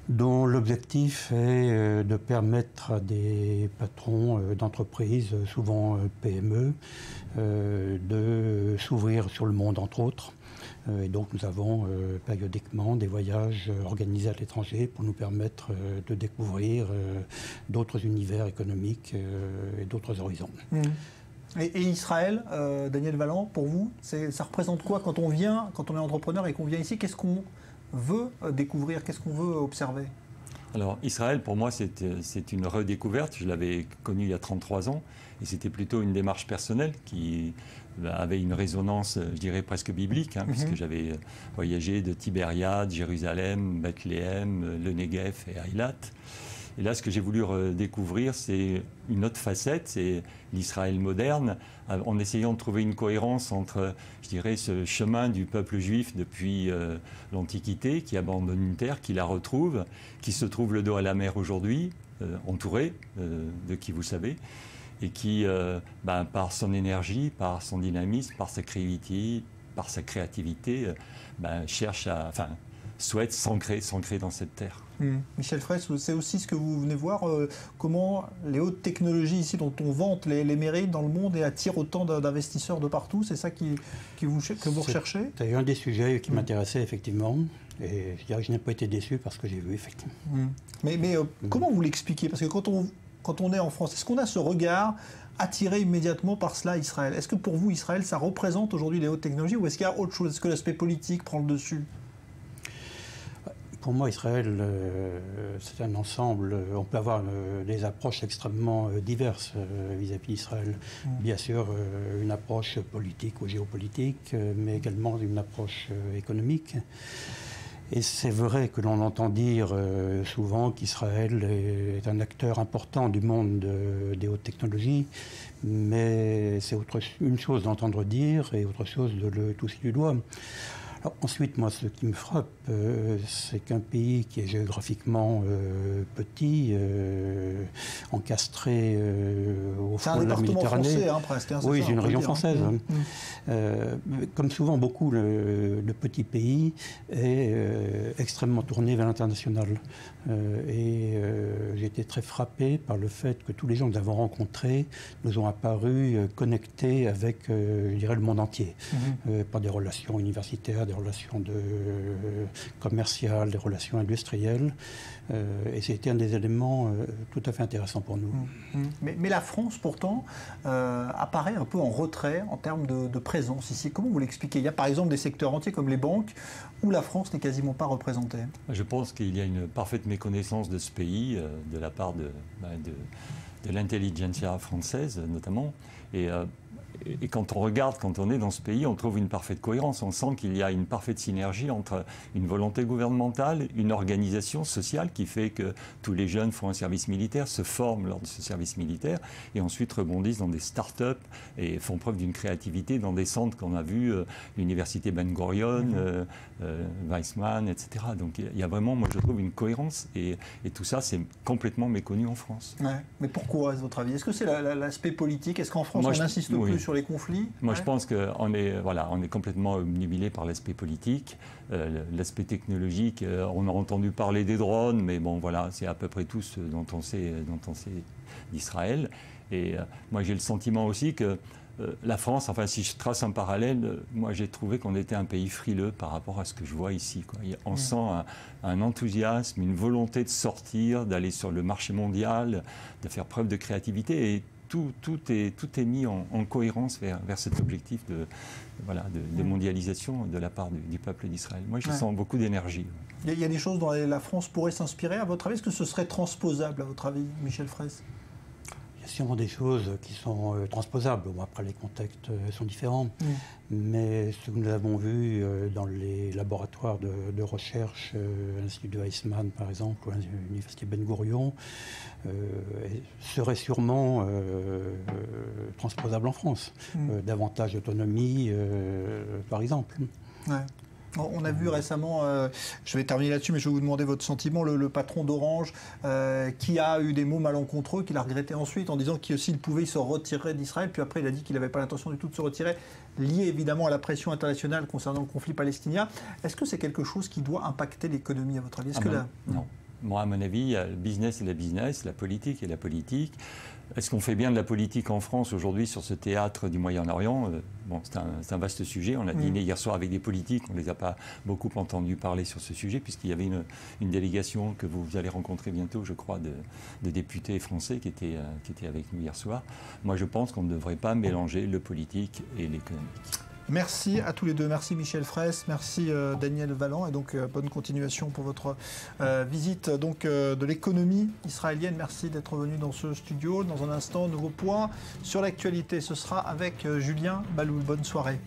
dont l'objectif est de permettre à des patrons d'entreprises, souvent PME, de s'ouvrir sur le monde, entre autres. Et donc nous avons périodiquement des voyages organisés à l'étranger pour nous permettre de découvrir d'autres univers économiques et d'autres horizons. Et Israël, Daniel Vallant, pour vous, ça représente quoi quand on vient, quand on est entrepreneur et qu'on vient ici? Qu'est-ce qu'on veut découvrir? Qu'est-ce qu'on veut observer? Alors Israël, pour moi, c'est une redécouverte. Je l'avais connu il y a 33 ans et c'était plutôt une démarche personnelle qui avait une résonance, je dirais, presque biblique, puisque j'avais voyagé de Tibériade, Jérusalem, Bethléem, le Negev et Eilat. Et là, ce que j'ai voulu redécouvrir, c'est une autre facette, c'est l'Israël moderne, en essayant de trouver une cohérence entre, je dirais, ce chemin du peuple juif depuis l'Antiquité, qui abandonne une terre, qui la retrouve, qui se trouve le dos à la mer aujourd'hui, entouré de qui vous savez, et qui, par son énergie, par son dynamisme, par sa créativité, cherche à, souhaite s'ancrer dans cette terre. Michel Fraisse, c'est aussi ce que vous venez voir, comment les hautes technologies ici dont on vante les mérites dans le monde et attirent autant d'investisseurs de partout, c'est ça que vous recherchez? C'est un des sujets qui m'intéressait effectivement, et je dirais que je n'ai pas été déçu parce que j'ai vu effectivement. Mais comment vous l'expliquez? Parce que quand on est en France, est-ce qu'on a ce regard attiré immédiatement par cela Israël? Est-ce que pour vous, Israël, ça représente aujourd'hui les hautes technologies ou est-ce qu'il y a autre chose? Est-ce que l'aspect politique prend le dessus? Pour moi, Israël, c'est un ensemble. On peut avoir des approches extrêmement diverses vis-à-vis d'Israël. Bien sûr, une approche politique ou géopolitique, mais également une approche économique. Et c'est vrai que l'on entend dire souvent qu'Israël est un acteur important du monde des hautes technologies, mais c'est une chose d'entendre dire et autre chose de le toucher du doigt. Alors, ensuite, moi, ce qui me frappe, c'est qu'un pays qui est géographiquement petit, encastré au fond de la Méditerranée. C'est un département français, presque. Oui, c'est une région française. Comme souvent, beaucoup, le petit pays est extrêmement tourné vers l'international. J'ai été très frappé par le fait que tous les gens que nous avons rencontrés nous ont apparu connectés avec, je dirais, le monde entier, par des relations universitaires, des relations commerciales, des relations industrielles. Et c'était un des éléments tout à fait intéressants pour nous. Mais la France, pourtant, apparaît un peu en retrait en termes de présence ici. Comment vous l'expliquez? Il y a par exemple des secteurs entiers comme les banques où la France n'est quasiment pas représentée. Je pense qu'il y a une parfaite méconnaissance de ce pays de la part de l'intelligentsia française notamment. Et quand on regarde, quand on est dans ce pays, on trouve une parfaite cohérence. On sent qu'il y a une parfaite synergie entre une volonté gouvernementale, une organisation sociale qui fait que tous les jeunes font un service militaire, se forment lors de ce service militaire et ensuite rebondissent dans des start-up et font preuve d'une créativité dans des centres qu'on a vus, l'université Ben Gurion, Weizmann, etc. Donc il y a vraiment, moi je trouve, une cohérence et tout ça, c'est complètement méconnu en France. Ouais. Mais pourquoi, à votre avis? Est-ce que c'est l'aspect politique? Est-ce qu'en France, on insiste plus sur les conflits? Moi, je pense qu'on est complètement obnubilé par l'aspect politique, l'aspect technologique. On a entendu parler des drones, mais bon, voilà, c'est à peu près tout ce dont on sait d'Israël. Et moi, j'ai le sentiment aussi que la France, enfin, si je trace un parallèle, moi, j'ai trouvé qu'on était un pays frileux par rapport à ce que je vois ici, quoi. On sent un enthousiasme, une volonté de sortir, d'aller sur le marché mondial, de faire preuve de créativité. Et tout est mis en cohérence vers cet objectif de mondialisation de la part du peuple d'Israël. Moi, je sens beaucoup d'énergie. Il y a des choses dont la France pourrait s'inspirer, à votre avis? Est-ce que ce serait transposable, à votre avis, Michel Fraisse? Il y a sûrement des choses qui sont transposables. Bon, après, les contextes sont différents. Mais ce que nous avons vu dans les laboratoires de recherche, l'Institut de Weizmann, par exemple, ou l'Université Ben Gurion, serait sûrement transposable en France. Davantage d'autonomie, par exemple. Ouais. On a vu récemment, je vais terminer là-dessus, mais je vais vous demander votre sentiment, le patron d'Orange qui a eu des mots malencontreux, qu'il a regretté ensuite en disant qu'il s'il pouvait, il se retirerait d'Israël. Puis après, il a dit qu'il n'avait pas l'intention du tout de se retirer, lié évidemment à la pression internationale concernant le conflit palestinien. Est-ce que c'est quelque chose qui doit impacter l'économie, à votre avis? Non. Moi, à mon avis, il y a le business et la business, la politique et la politique. Est-ce qu'on fait bien de la politique en France aujourd'hui sur ce théâtre du Moyen-Orient? Bon, c'est un vaste sujet. On a dîné hier soir avec des politiques. On ne les a pas beaucoup entendus parler sur ce sujet, puisqu'il y avait une délégation que vous allez rencontrer bientôt, je crois, de députés français qui étaient avec nous hier soir. Moi, je pense qu'on ne devrait pas mélanger le politique et l'économique. Merci à tous les deux. Merci Michel Fraisse, merci Daniel Valland, et donc bonne continuation pour votre visite de l'économie israélienne. Merci d'être venu dans ce studio. Dans un instant, nouveau point sur l'actualité. Ce sera avec Julien Baloul. Bonne soirée.